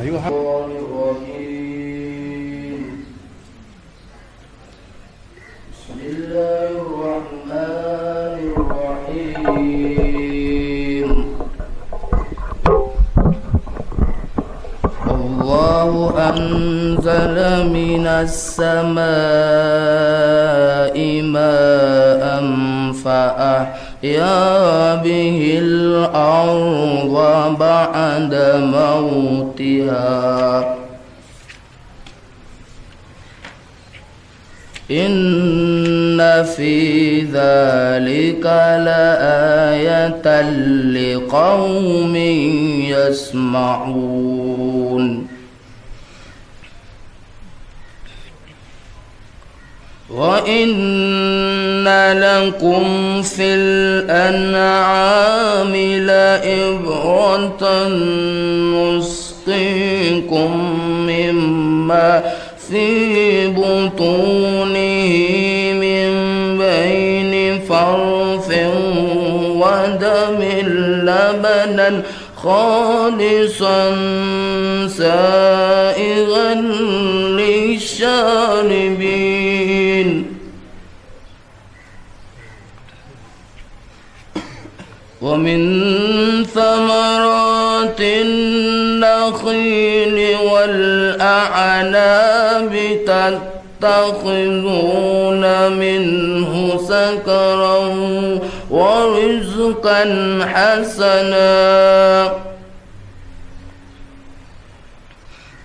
أيها بسم الله الرحمن الرحيم. الله أنزل من السماء ماء فأحيا به الأرض بعد موتها إن في ذلك لآية لقوم يسمعون. وإن لكم في الأنعام لعبرة نسقيكم مما في بطونه من بين فرث ودم لبنا خالصا سائغا للشاربين ومن ثمرات النخيل والأعناب تتخذون منه سكرا ورزقا حسنا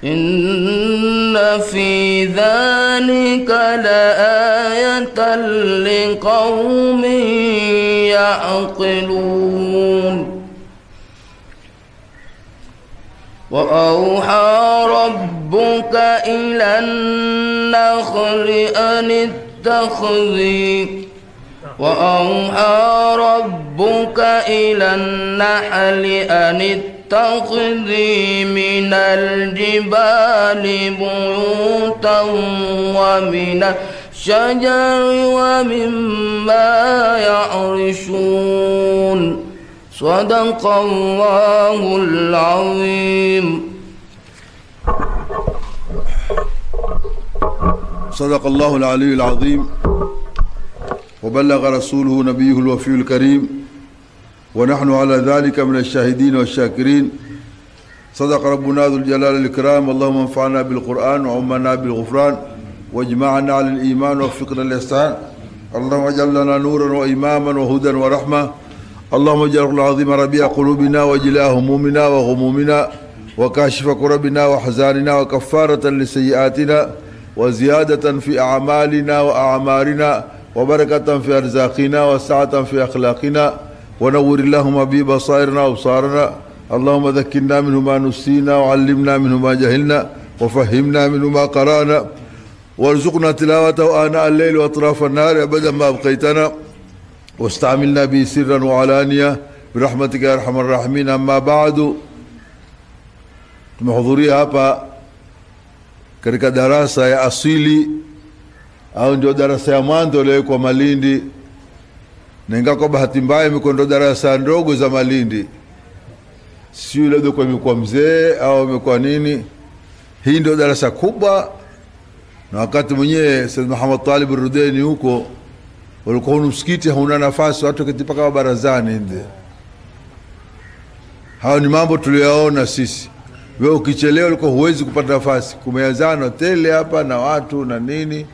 إن في ذلك لآية لقوم يعقلون. وأوحى ربك إلى النخل أن اتخذي اتخذي من الجبال بيوتا ومن الشجر ومما يعرشون. صدق الله العظيم. صدق الله العلي العظيم وبلغ رسوله نبيه الوفي الكريم ونحن على ذلك من الشاهدين والشاكرين. صدق ربنا ذو الجلال الإكرام. اللهم انفعنا بالقرآن وعمنا بالغفران واجمعنا على الإيمان ووفقنا الإحسان. اللهم اجعل لنا نورا وإماما وهدى ورحمة. اللهم اجعل العظيم ربيع قلوبنا وجلاء همومنا وغمومنا وكاشف كربنا وحزاننا وكفارة لسيئاتنا وزيادة في أعمالنا وأعمارنا وبركة في أرزاقنا وسعة في أخلاقنا ونور اللهم به بصائرنا وأبصارنا. اللهم ذكرنا منه ما نسينا وعلمنا منه ما جهلنا وفهمنا منه ما قرأنا وارزقنا تلاوته آناء الليل وأطراف النهار أبدا ما أبقيتنا واستعملنا به سرا وعلانية برحمتك يا أرحم الراحمين. أما بعد, tumehudhuria hapa katika darasa ya asili au ndio darasa ya mwanzo leo kwa Malindi, na ingawa kwa bahati mbaya imekuwa ndio darasa ndogo za Malindi, sio labda kwa imekuwa mzee au imekuwa nini. Hii ndio darasa kubwa, na wakati mwenyewe Said Muhammad Talib Rudeni huko walikuwa msikiti hauna nafasi, watu kitipaka barazani ndio. Hao ni mambo tuliyoona sisi. Wewe ukichelewa ulikuwa huwezi kupata nafasi, kumeazana hoteli hapa na watu na nini,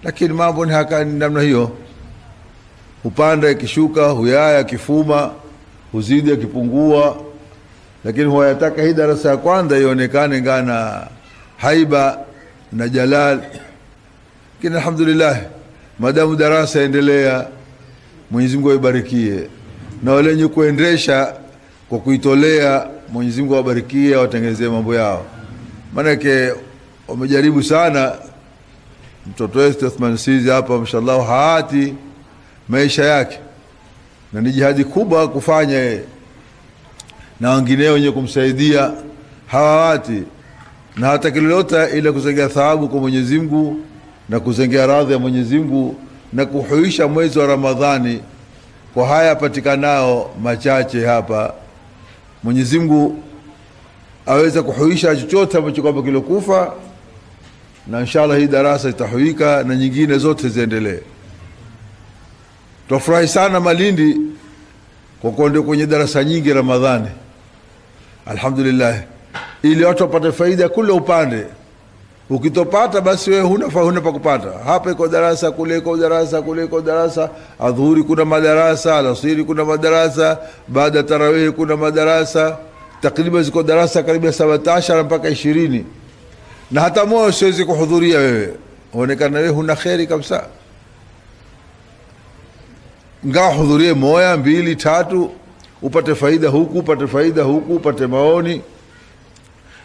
lakini mambo ni hakani namna hiyo. Upanda ikishuka, huyaya kifuma, huzidi akipungua, lakini huyataka hii darasa ya kwanza ionekane ngana haiba na jalal. Lakini alhamdulillah, madamu darasa endelea, Mwenyezi Mungu abarikie, na wale wenye kuendesha kwa kuitolea, Mwenyezi Mungu awabarikie, watengenezee mambo yao. Maana yake wamejaribu sana. Mtoto wetu Uthman Sizi hapa mashallah haati maisha yake, na ni jihadi kubwa kufanya, na wengineo wenye kumsaidia hawawati, na hata kilolota ile kuzengea thawabu kwa Mwenyezi Mungu na kuzengea radhi ya Mwenyezi Mungu na kuhuisha mwezi wa Ramadhani kwa haya patikanao machache hapa. Mwenyezi Mungu aweza kuhuisha chochote ambacho kwamba kilokufa, na inshallah hii darasa itahuika na nyingine zote ziendelee. Tufurahi sana Malindi kwa kuondoka kwenye darasa nyingi Ramadhani, alhamdulillah, ili watu wapate faida kila upande. Ukitopata basi wewe huna pa kupata. Hapa iko darasa, kule iko darasa, kule iko darasa, adhuhuri kuna madarasa, alasiri kuna madarasa, baada tarawih kuna madarasa, takriban ziko darasa karibu 17 mpaka 20. Na hata moyo siwezi kuhudhuria wewe, uonekana wewe huna khairi kabisa. Ngao hudhurie moja 2 3 upate faida huku, upate faida huku, upate maoni,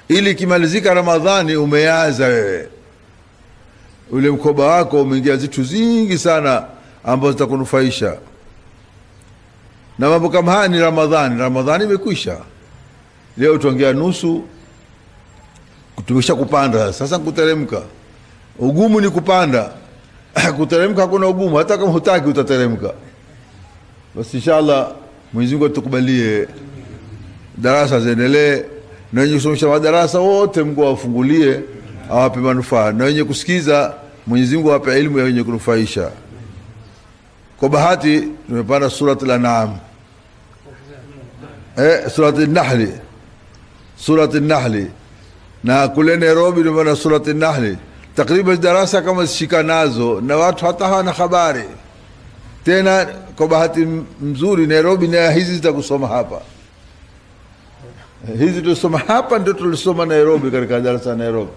ili kimalizika Ramadhani umeanza wewe ule mkoba wako umeingia zitu zingi sana ambazo zitakunufaisha. Na mambo kama haya ni Ramadhani imekwisha. Leo tuongea nusu, tumesha kupanda, sasa kuteremka. Ugumu ni kupanda. Kuteremka hakuna ugumu, hata kama hutaki utateremka. Basi inshallah Mwenyezi Mungu atukubalie, darasa ziendelee, na wenye kusomesha madarasa wote Mungu awafungulie, awape manufaa, na wenye kusikiza Mwenyezi Mungu awape elimu ya wenye kunufaisha. Kwa bahati tumepanda surat al-An'am, surat al-Nahl, na kule Nairobi tumepanda surat al-Nahl. Takriban darasa kama zishikanazo na watu hata hawana habari. Tena kwa bahati mzuri Nairobi na hizi zitakusoma hapa. Hizi tulisoma hapa ndio tulisoma Nairobi katika darasa la Nairobi.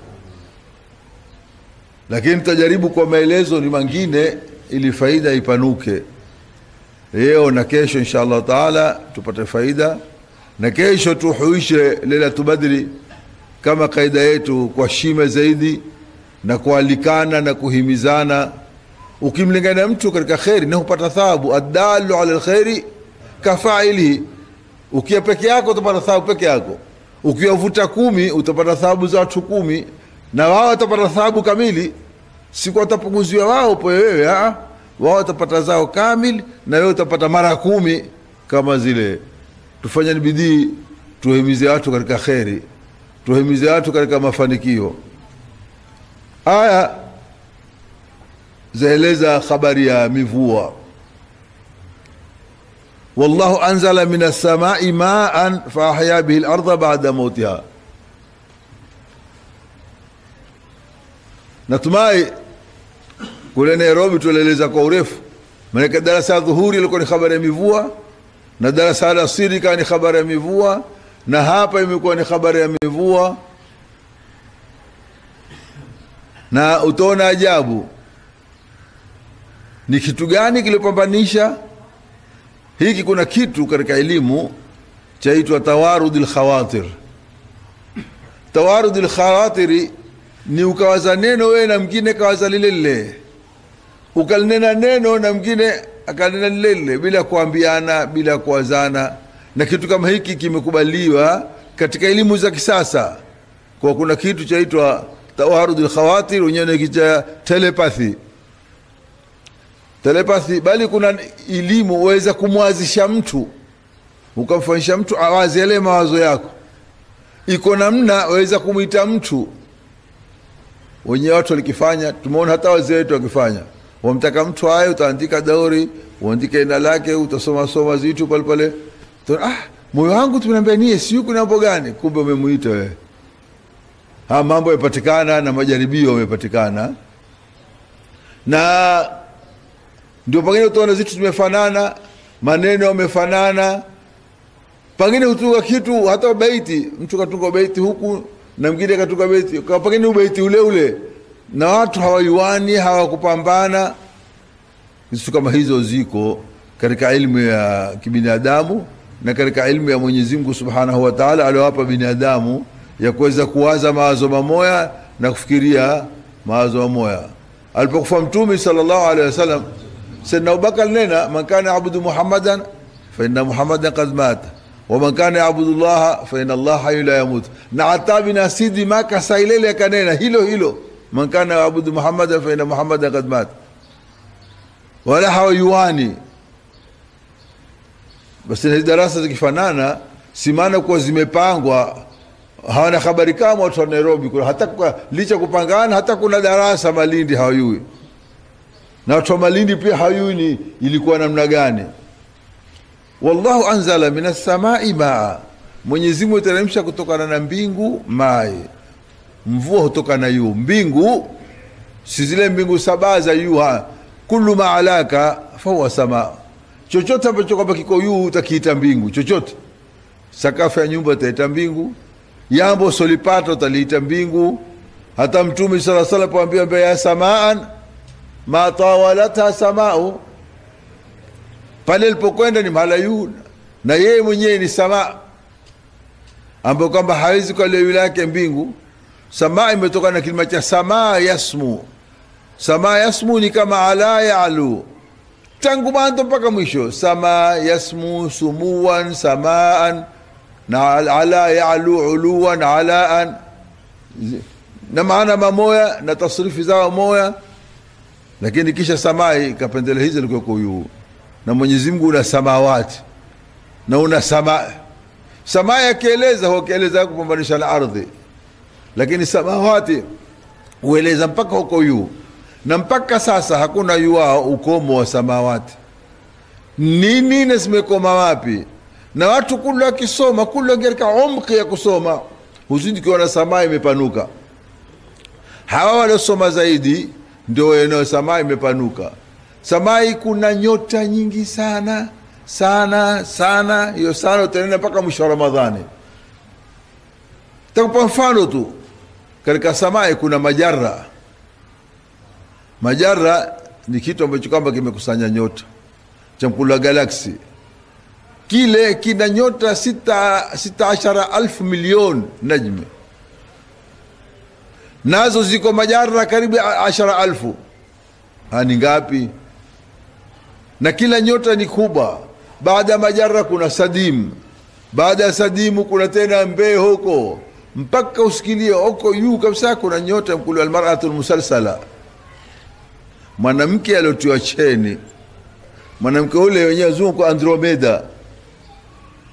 Lakini tutajaribu kwa maelezo ni mengine ili faida ipanuke. Leo na kesho inshallah taala tupate faida, na kesho tuhuishe Lailatul Badri kama kaida yetu kwa shima zaidi, na kualikana na kuhimizana. Ukimlingana mtu katika khairi na upata thawabu, adalu ala alkhairi kafaili. Ukiwa peke yako utapata thawabu peke yako, ukiwavuta 10 utapata thawabu za watu 10, na wao watapata thawabu kamili. Siku watapunguziwa wao po wewe, wao watapata zao kamili, na wewe utapata mara 10 kama zile. Tufanye bidii, tuhimize watu katika khairi, tuhimize watu katika mafanikio. Aya zaeleza habari ya mivua. Wallahu anzala minas samai ma'an fa ahya bihi al-ardha ba'da mawtiha. Natumai kule Nairobi tueleza kwa urefu, maana darasa dhuhuri ilikuwa ni habari ya mivua, na darasa la asiri ni habari ya mivua, na hapa imekuwa ni habari ya mivua. Na utaona ajabu ni kitu gani kilipambanisha hiki. Kuna kitu katika elimu chaitwa tawarudul khawatir. Tawarudul khawatir ni ukawaza neno wewe na mwingine kawaza lile lile, ukalinena neno na mwingine akanena lile lile, bila kuambiana, bila kuwazana. Na kitu kama hiki kimekubaliwa katika elimu za kisasa, kwa kuna kitu chaitwa tawarudul khawatir, wenyewe kicha telepathy. Bali kuna elimu uweza kumwazisha mtu, ukamfanyisha mtu awazi yale mawazo yako. Iko namna uweza kumuita mtu, wenye watu walikifanya, tumeona hata wazee wetu wakifanya. Wamtaka mtu aye, utaandika dauri, uandike jina lake, utasoma zitu pale. Moyo wangu tumeniambia nie, si yuko mambo gani, kumbe umemuita wewe. Mambo yapatikana na majaribio yamepatikana. Na ndio pengine utaona zitu zimefanana, maneno yamefanana. Pengine utunga kitu hata baiti, mtu katunga baiti huku na mwingine katunga baiti, kwa pengine baiti ule na watu hawayuani, hawakupambana. Zitu kama hizo ziko katika elimu ya kibinadamu na katika elimu ya Mwenyezi Mungu Subhanahu wa Ta'ala aliowapa binadamu ya kuweza kuwaza mawazo mamoja na kufikiria mawazo mamoja. Alipokufa Mtume sallallahu alaihi wasallam, Sayyidina Abubakar nena, man kana ya'budu Muhammadan fa inna Muhammadan qad mata wa man kana ya'budu Allah fa inna Allah hayyun la yamut. Na Atabi na Sidi Maka sailele kanena hilo, man kana ya'budu Muhammadan fa inna Muhammadan qad mata. Wala hawayuani. Basi hizi darasa zikifanana, si maana kwa zimepangwa hawana habari kama watu wa Nairobi. Kuna hata licha kupangana, hata kuna darasa Malindi hawajui, na watu wa Malindi pia hawajui ni ilikuwa namna gani. Wallahu anzala minas samai maa, Mwenyezi Mungu teremsha kutokana na mbingu mai. Mvua hutoka na yu mbingu, si zile mbingu saba za yuha. Kullu ma alaka fahuwa sama, chochote ambacho kwamba kiko yu utakiita mbingu. Chochote, sakafu ya nyumba utaita mbingu, yambo solipata utaliita mbingu. Hata Mtume sallallahu alaihi wasallam alipoambia ya samaan ma tawalata samau, pale alipokwenda ni mahala yu, na yeye mwenyewe ni sama ambapo kwamba hawezi kwa leo yake mbingu. Samaa imetoka na kilima cha samaa yasmu. Samaa yasmu ni kama ala ya'lu, tangu mwanzo mpaka mwisho. Samaa yasmu sumuwan samaan, na ala ya'lu uluwan alaan, na maana mamoya na tasrifi zao moya. Lakini kisha samaa ikapendele hizi liko kwa yu. Na Mwenyezi Mungu una samawati na una samaa. Samaa yakieleza hukieleza kupambanisha na ardhi, lakini samawati hueleza mpaka huko yu. Na mpaka sasa hakuna yuao ukomo wa samawati. Nini na zimekoma wapi? Na watu kula kisoma, kula katika umki ya kusoma, huzidi kuona samaa imepanuka. Hawa waliosoma zaidi ndio eneo samaa imepanuka. Samaa kuna nyota nyingi sana sana sana, hiyo sana utaenda mpaka mwisho wa Ramadhani. Takupa mfano tu, katika samaa kuna majara. Majara ni kitu ambacho kwamba kimekusanya nyota, champula galaksi. Kile kina nyota 16,000 milioni najmi, nazo ziko majara karibu 10,000. Ni ngapi? Na kila nyota ni kubwa. Baada ya majara kuna sadim, baada ya sadimu kuna tena mbee huko, mpaka usikilie huko yu kabisa kuna nyota mkulu almar'atul musalsala, mwanamke aliotiwa cheni. Mwanamke ule wenyewe zungu kwa Andromeda,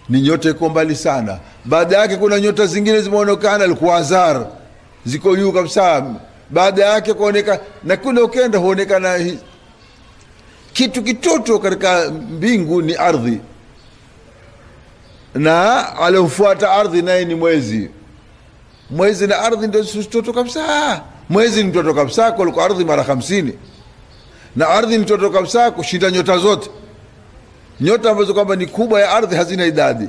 ni nyota iko mbali sana. Baada yake kuna nyota zingine zimeonekana Al-Quasar, ziko yu kabisa. Baada yake kuonekana, na kule ukenda huonekana kitu kitoto katika mbingu ni ardhi, na alofuata ardhi naye ni mwezi. Mwezi na ardhi ndio mtoto kabisa. Mwezi ni mtoto kabisa kwa ardhi mara 50, na ardhi ni mtoto kabisa kushinda nyota zote. Nyota ambazo kwamba ni kubwa ya ardhi hazina idadi,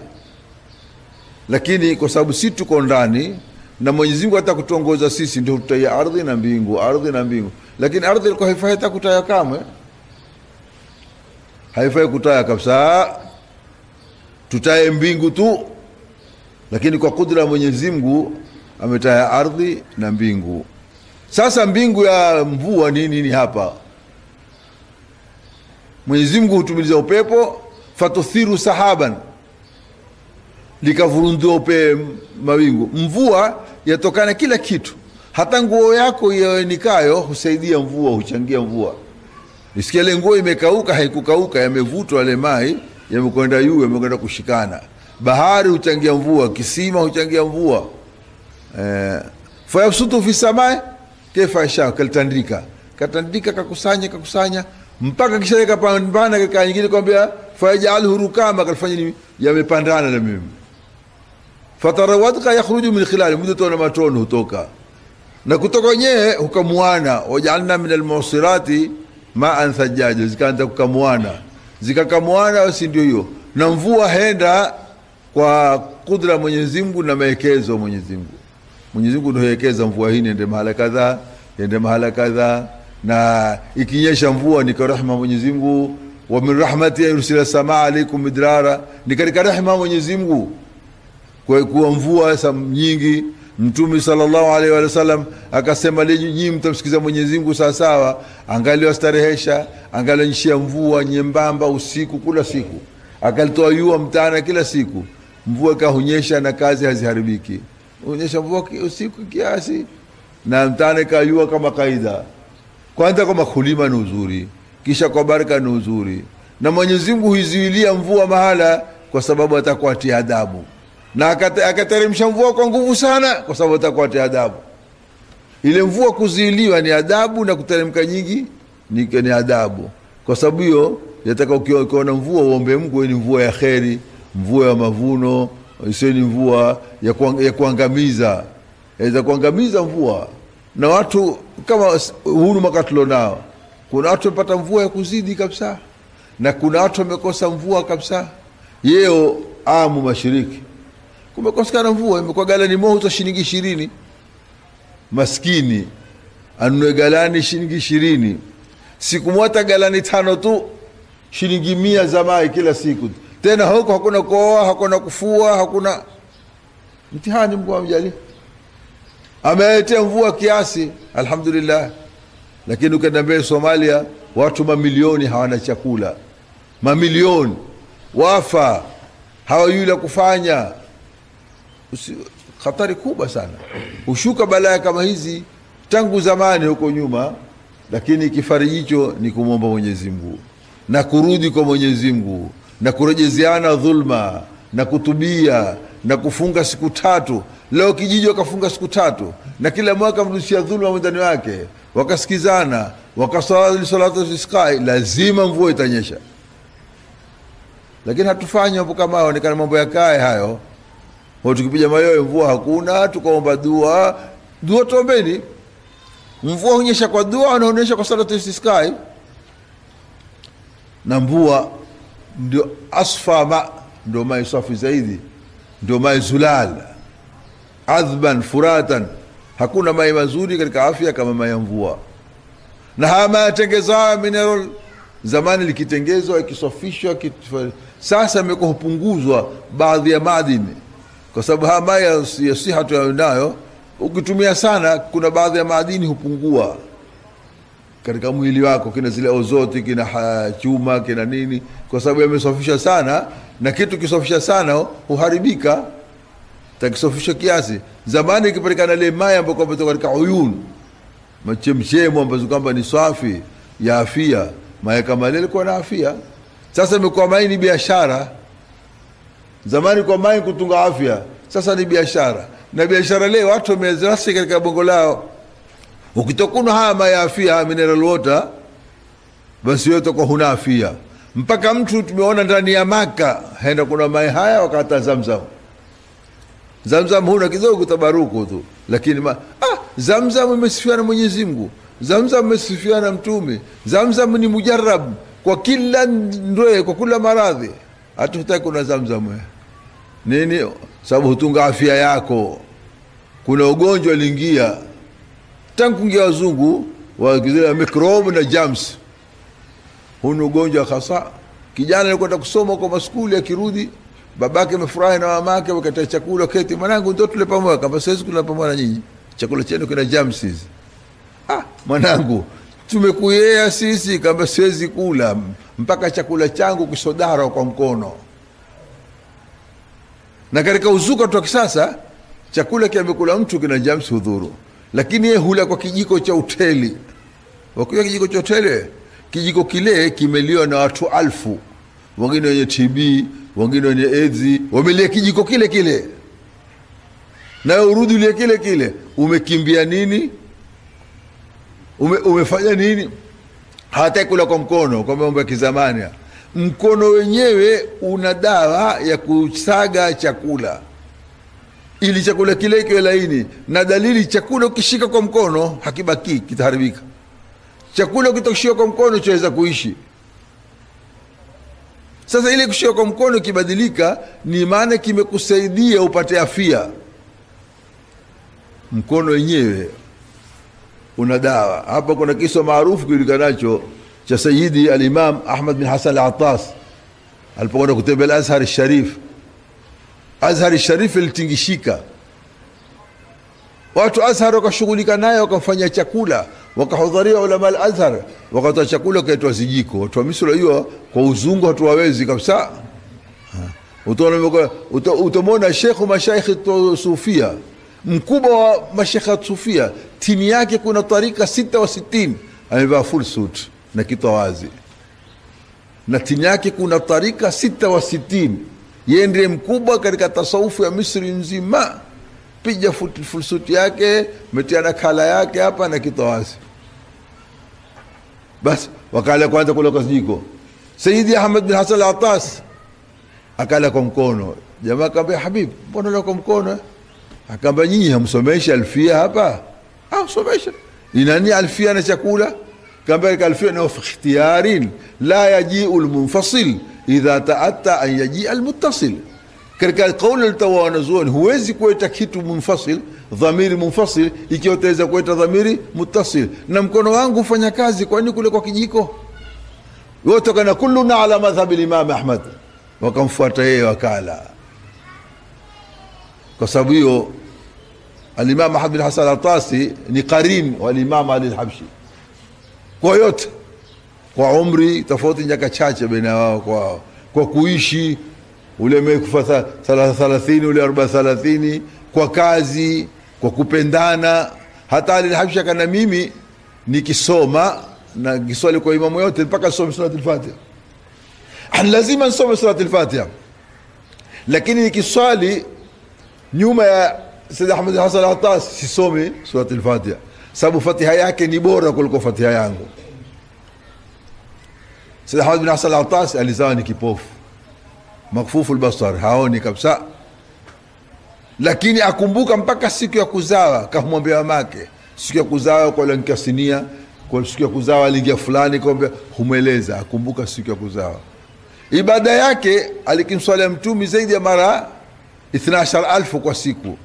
lakini kwa sababu sisi tuko ndani na Mwenyezi Mungu hata kutongoza sisi, ndio tutaya ardhi na mbingu, ardhi na mbingu. Lakini ardhi ilikuwa haifai hata kutaya kamwe, haifai kutaya kabisa, tutaye mbingu tu. Lakini kwa kudra ya Mwenyezi Mungu ametaya ardhi na mbingu. Sasa mbingu ya mvua nini hapa? Mwenyezi Mungu hutumiliza upepo, fatuthiru sahaban, likavurundua upe mawingu. Mvua yatokana kila kitu, hata nguo yako yaonikayo husaidia mvua, huchangia mvua. Isikia ile nguo imekauka, haikukauka, yamevutwa yale mai, yamekwenda yu, yamekwenda kushikana. Bahari huchangia mvua, kisima huchangia mvua. Fayabsutu fi samai kaifa yasha, kalitandika, katandika, kakusanya mpaka kisha yakapambana katika nyingine, kwambia fayajalhu rukama, kalifanya nini, yamepandana na mimi. Fatarawadka yakhruju min khilali, mudto na matono hutoka, na kutoka wenyewe hukamuana. Wajalna min almusirati ma'an thajaja, zikaanza kukamuana, zikakamuana. Basi ndio hiyo. Na mvua henda kwa kudra Mwenyezi Mungu na maelekezo Mwenyezi Mungu. Mwenyezi Mungu ndio yekeza mvua hii nende mahala kadhaa, nende mahala kadhaa. Na ikinyesha mvua ni kwa rehema Mwenyezi Mungu. Wa min rahmati yursila samaa alaykum midrara, ni katika rehema Mwenyezi Mungu kwa kuwa mvua nyingi. Mtume sallallahu alaihi wa sallam akasema, nyinyi mtamsikiza Mwenyezi Mungu sawa sawa, angalia wastarehesha, angalia nyeshia mvua nyembamba usiku kila siku, akalitoa yua mtana kila siku. Mvua kahunyesha na kazi haziharibiki. Unyesha mvua usiku kiasi na mtana kayua kama kaida. Kwanza kwa kulima ni uzuri, kisha kwa baraka ni uzuri. Na Mwenyezi Mungu huizuilia mvua mahala kwa sababu atakuatia adabu. na akateremsha mvua kwa nguvu sana, kwa sababu atakuwa adabu. Ile mvua kuzuiliwa ni adabu, na kuteremka nyingi ni adabu. Kwa sababu hiyo yataka ukiona mvua uombe Mungu ni mvua ya kheri, mvua ya mavuno, isiyo ni mvua ya kuangamiza. Inaweza kuangamiza mvua. Na watu kama huru makatulo nao, kuna watu wamepata mvua ya kuzidi kabisa, na kuna watu wamekosa mvua kabisa. Yeo amu mashiriki kumekosekana mvua, imekuwa galani moja shilingi 20. Maskini anunue galani shilingi 20, siku moja galani 5 tu shilingi 100 za mai kila siku. Tena huko hakuna kuoa, hakuna kufua, hakuna mtihani. Mungu amjalie, ameetea mvua kiasi, alhamdulillah. Lakini ukienda mbele Somalia, watu mamilioni hawana chakula, mamilioni wafa, hawajui la kufanya. Hatari kubwa sana. Ushuka balaa kama hizi tangu zamani huko nyuma, lakini kifarijicho ni kumwomba Mwenyezi Mungu na kurudi kwa Mwenyezi Mungu na kurejezeana dhulma na kutubia na kufunga siku 3. Leo kijiji wakafunga siku 3, na kila mwaka mrushia dhulma mwendani wake, wakasikizana, wakaswali salatu istisqa, lazima mvua itanyesha. Lakini hatufanyi hapo kama haonekana mambo yakae hayo. Wao tukipiga mayowe mvua hakuna, tukaomba dua tuombeni. Mvua hunyesha kwa dua, unaonyesha kwa salatu istisqa. Na mvua ndio asfama, ndio mai safi zaidi, ndio mai zulal adhban furatan. Hakuna mai mazuri katika afya kama mai ya mvua. Na hama yatengezwa mineral, zamani likitengezwa ikisafishwa, sasa imekuwa hupunguzwa baadhi ya madini, kwa sababu hama ya siha tunayo ukitumia sana, kuna baadhi ya madini hupungua katika mwili wako, kina zile ozoti, kina chuma, kina nini, kwa sababu yamesafisha sana. Na kitu kisafisha sana huharibika, takisafisha kiasi. Zamani ikipatikana ile mai ambayo kutoka katika uyun, machemchemo ambazo kwamba ni safi ya afya, mai kama ile ilikuwa na afya. Sasa imekuwa mai ni biashara. Zamani kwa mai kutunga afya, sasa ni biashara. Na biashara leo watu wamezasi katika bongo lao, ukitokuna haya mai afya, mineral water, basi yote kwa huna afya. Mpaka mtu tumeona ndani ya Maka henda kuna mai haya, wakata Zamzam. Zamzam huna kidogo tabaruku tu, lakini Zamzam imesifiwa na Mwenyezi Mungu, Zamzam imesifiwa na Mtume, Zamzam ni mujarrab kwa kila ndoe, kwa kila maradhi. Hatutaki kuna Zamzam nini, sababu hutunga afya yako. Kuna ugonjwa lingia tangu kuingia wazungu wa microbe na germs, hunu ugonjwa hasa. Kijana alikwenda kusoma kwa maskuli, akirudi babake amefurahi na mamake, wakati chakula keti, mwanangu ndio tule pamoja. Kama siwezi kula pamoja na nyinyi, chakula chenu kina germs. Mwanangu tumekuyea sisi, kama siwezi kula mpaka chakula changu kisodara kwa mkono. Na katika uzuka tu kisasa, chakula kimekula mtu kina germs hudhuru, lakini yeye hula kwa kijiko cha hoteli. Wakiwa kijiko cha hoteli, kijiko kile kimeliwa na watu 1000, wengine wenye TB, wengine wenye AIDS, wamelia kijiko kile kile. Na urudi ile kile kile, umekimbia nini? Umefanya nini? Hata kula kwa mkono, kwa mambo ya kizamani. Mkono wenyewe una dawa ya kusaga chakula ili chakula kile kiwe laini. Na dalili, chakula ukishika kwa mkono hakibaki, kitaharibika. Chakula ukitoshika kwa mkono chaweza kuishi. Sasa ile kushika kwa mkono kibadilika, ni maana kimekusaidia upate afya. Mkono wenyewe una dawa. Hapa kuna kisa maarufu kijulikanacho cha Sayyidi al-Imam Ahmad bin Hasan al-Attas alipokwenda kutembelea Azhar al-Sharif. Azhar al-Sharif ilitingishika, watu Azhar wakashughulika naye, wakafanya chakula, wakahudhuria ulama al-Azhar, wakatoa chakula kaitwa zijiko. Watu wa Misri hiyo kwa uzungu hatuwawezi kabisa. Utamwona shekhu mashaikh sufia, mkubwa wa mashaikh sufia, tini yake kuna tarika 66, amevaa full suit na kitu wazi, na tini yake kuna tarika 66, Yeye ndiye mkubwa katika tasawufu ya Misri nzima. Piga fulsuti yake, metiana kala yake hapa na kitawasi. Basi wakala kwanza kula kwa jiko. Sayyidi Ahmad bin Hasan al-Attas akala kwa mkono. Jamaa akamwambia, habib, mbona leo kwa mkono? Akamwambia, nyinyi hamsomeshi alfia hapa? Somesha. Inani alfia na chakula? Akamwambia, alfia na ikhtiyarin la yaji'u al-munfasil idha ta'atta an yaji'a al-muttasil. Katika kauli alitawa wanazuoni, huwezi kuita kitu munfasil, dhamiri munfasil, ikiwa utaweza kuita dhamiri muttasil. Na mkono wangu ufanya kazi, kwani kule kwa kijiko? Wote kana kulluna ala madhhabi al-Imam Ahmad, wakamfuata yeye wakala. Kwa sababu hiyo al-Imam Ahmad bin Hasan al-Tasi ni qarin wa al-Imam Ali al-Habshi kwa yote, kwa umri tofauti nyaka chache baina wao, kwa kuishi ule mekufa 30 ule 40, kwa kazi, kwa kupendana. Hata Ali al-Habshi kana mimi nikisoma na kiswali kwa imamu yote mpaka some sura al-Fatiha, lazima nisome sura al-Fatiha. Lakini nikiswali nyuma ya Sayyid Ahmad Hasan al-Attas sisomi sura al-Fatiha, sababu Fatiha yake ni bora kuliko Fatiha yangu. Sayyid Ahmad bin Hasan al-Attas alizaa ni kipofu, makfufu al-basar, haoni kabisa. Lakini akumbuka mpaka siku ya kuzawa, kamwambia mamake, siku ya kuzawa kwa lankasinia, kwa siku ya kuzawa aliingia fulani, kwamba humweleza, akumbuka siku ya kuzawa. Ibada yake alikimswalia Mtume zaidi ya mara 12,000 kwa siku,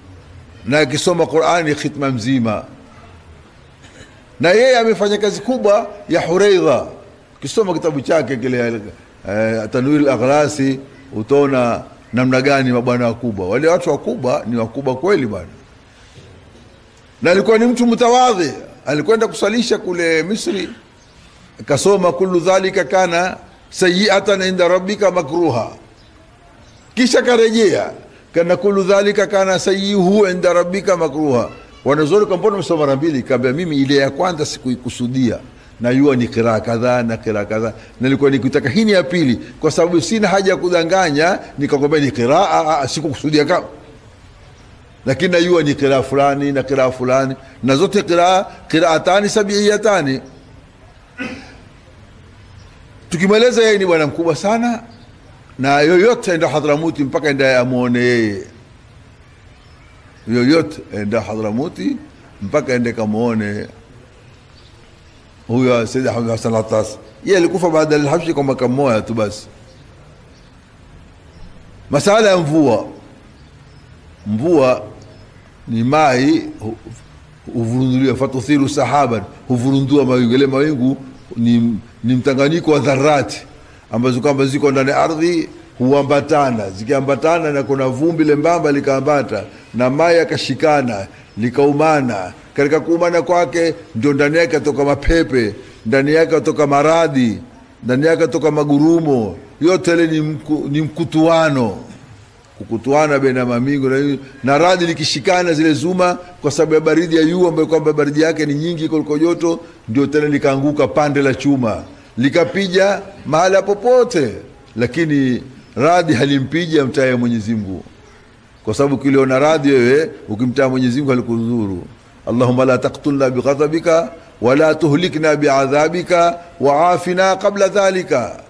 na akisoma Qur'ani khitma mzima. Na yeye amefanya kazi kubwa ya Huraidha. Kisoma kitabu chake kile Tanwir al-Aghlasi, utaona namna gani mabwana wakubwa. Wale watu wakubwa ni wakubwa kweli bwana. Na alikuwa ni mtu mtawadhi. Alikwenda kusalisha kule Misri, akasoma kullu dhalika kana sayyi'atan inda rabbika makruha. Kisha karejea, kana kullu dhalika kana sayyihu inda rabbika makruha. Wanazuri kampona msoma mara mbili, kabla mimi ile ya kwanza sikuikusudia, na yua ni kiraa kadhaa na kiraa kadhaa, nilikuwa nikitaka hii ya pili kwa sababu sina haja ya kudanganya, nikakwambia ni kiraa, sikukusudia kama. Lakini na yua ni kiraa fulani na kiraa fulani, na zote qiraatani sab'iyatani. Tukimweleza yeye ni bwana mkubwa sana, na yoyote enda Hadramuti mpaka enda amuone yeye, yoyote enda Hadramuti mpaka ende kamuone huyo Sayyid Ahmad Hasan al-Attas. Yeye alikufa baada ya al-Habshi kwa mwaka mmoja tu basi. Masala ya mvua ni mai huvurunduliwa, fatuthiru sahaban, huvurundua mawingu. Ile mawingu ni mtanganyiko wa dharati ambazo kwamba ziko ndani ardhi, huambatana. Zikiambatana na kuna vumbi lembamba likaambata na mai yakashikana likaumana. Katika kuumana kwake ndio ndani yake atoka mapepe, ndani yake atoka maradhi, ndani yake atoka magurumo. Yote ile ni mkutuano, kukutuana baina mamingo na radhi likishikana zile zuma, kwa sababu ya baridi ya yu ambayo kwamba baridi yake ni nyingi kuliko joto, ndio tena likaanguka pande la chuma likapija mahala popote. Lakini radhi halimpija mtaye Mwenyezi Mungu, kwa sababu kiliona radhi wewe ukimtaa Mwenyezi Mungu halikudhuru. Allahumma la taqtulna bighadabika wala tuhlikna bi'adhabika wa'afina qabla dhalika.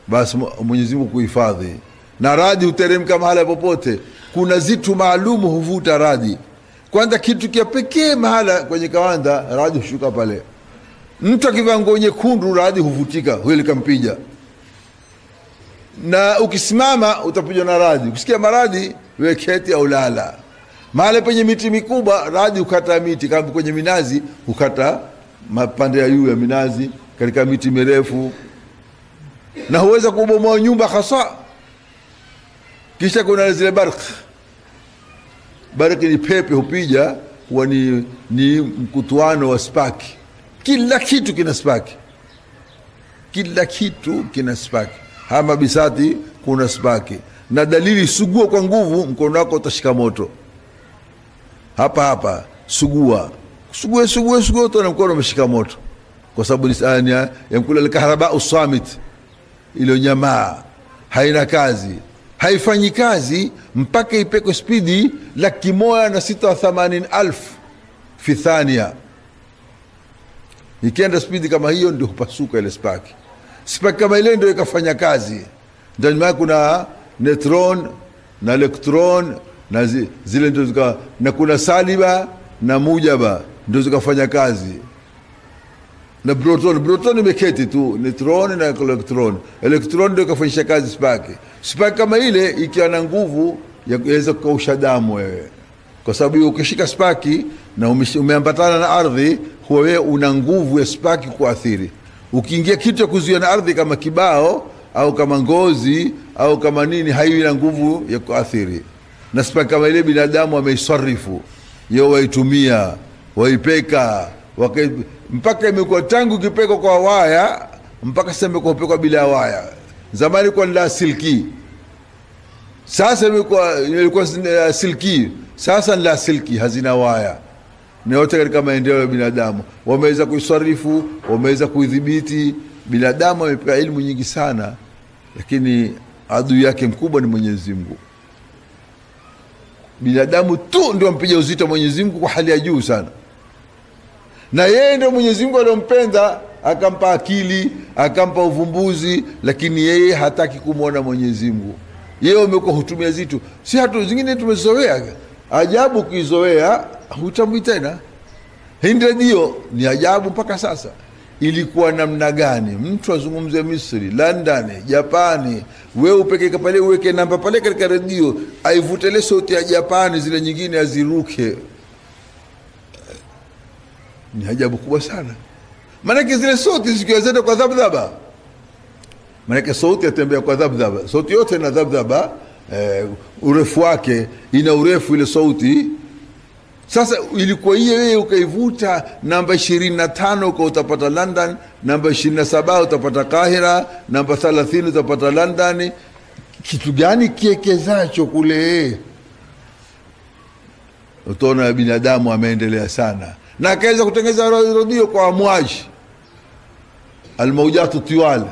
Basi Mwenyezi Mungu kuhifadhi. Na radhi uteremka mahala popote. Kuna zitu maalumu huvuta radhi. Kwanza kitu kia pekee mahala kwenye kawanda, radhi hushuka pale. Mtu akivaa nguo nyekundu radhi huvutika, huyo likampija. Na ukisimama utapijwa na radhi. Ukisikia maradhi wewe keti au lala. Mahali penye miti mikubwa radhi ukata miti, kama kwenye minazi ukata mapande ya yu ya minazi katika miti mirefu. Na huweza kubomoa nyumba hasa. Kisha kuna zile barq ni pepe hupija, huwa ni mkutuano wa spaki. Kila kitu kina spaki, kila kitu kina spaki. Hama bisati kuna spaki. Na dalili, sugua kwa nguvu, mkono wako utashika moto. Hapa sugua utaona mkono umeshika moto, kwa sababu lisani ya mkula al-kahraba usamit, ilo nyamaa haina kazi. haifanyi kazi mpaka ipeko spidi 186,080,000 fi thania. Ikienda spidi kama hiyo ndio hupasuka ile spaki. Spaki kama ile ndio ikafanya kazi. Ndani yake kuna neutron na electron na zile ndio na kuna saliba na mujaba ndio zikafanya kazi. Na proton imeketi tu, neutron na electron ndio ikafanya kazi spaki. Spaki kama ile ikiwa na nguvu yaweza kukausha damu wewe. Kwa sababu ukishika spaki na umeambatana na ardhi, wewe una nguvu ya spaki kuathiri. Ukiingia kitu cha kuzuia na ardhi kama kibao au kama ngozi au kama nini, haiwi na nguvu ya kuathiri. Na spaki kama ile binadamu ameisarifu, yeye waitumia, waipeka, mpaka imekuwa tangu kipeko kwa waya mpaka sasa imekuwa pekwa bila waya. Zamani kwa la silki, sasa ilikuwa silki, sasa la silki, hazina waya. Ni yote katika maendeleo ya binadamu. Wameweza kuisarifu, wameweza kuidhibiti. Binadamu amepewa elimu nyingi sana, lakini adui yake mkubwa ni Mwenyezi Mungu. Binadamu tu ndio mpiga uzito Mwenyezi Mungu kwa hali ya juu sana. Na yeye ndio Mwenyezi Mungu aliyompenda, akampa akili, akampa uvumbuzi, lakini yeye hataki kumuona Mwenyezi Mungu. Yeye umekuwa hutumia zitu. Si hatu zingine tumezoea. Ajabu kuizoea, hutambui tena. Hii radio ni ajabu mpaka sasa. Ilikuwa namna gani? Mtu azungumze Misri, London, Japani, wewe upeke pale uweke namba pale katika radio, aivutele sauti ya Japani, zile nyingine aziruke. Ni ajabu kubwa sana. Maana zile sauti zikiwezeka kwa dhabdhaba. Maana sauti yatembea kwa dhabdhaba. Sauti yote ina dhabdhaba, urefu wake ina urefu ile sauti. Sasa ilikuwa hiyo wewe ukaivuta namba 25 uko utapata London, namba 27 utapata Kahira, namba 30 utapata London. Kitu gani kiekezacho kule? Utaona binadamu ameendelea sana. Na akaweza kutengeneza radio kwa amwaji. Almaujatu tiwal.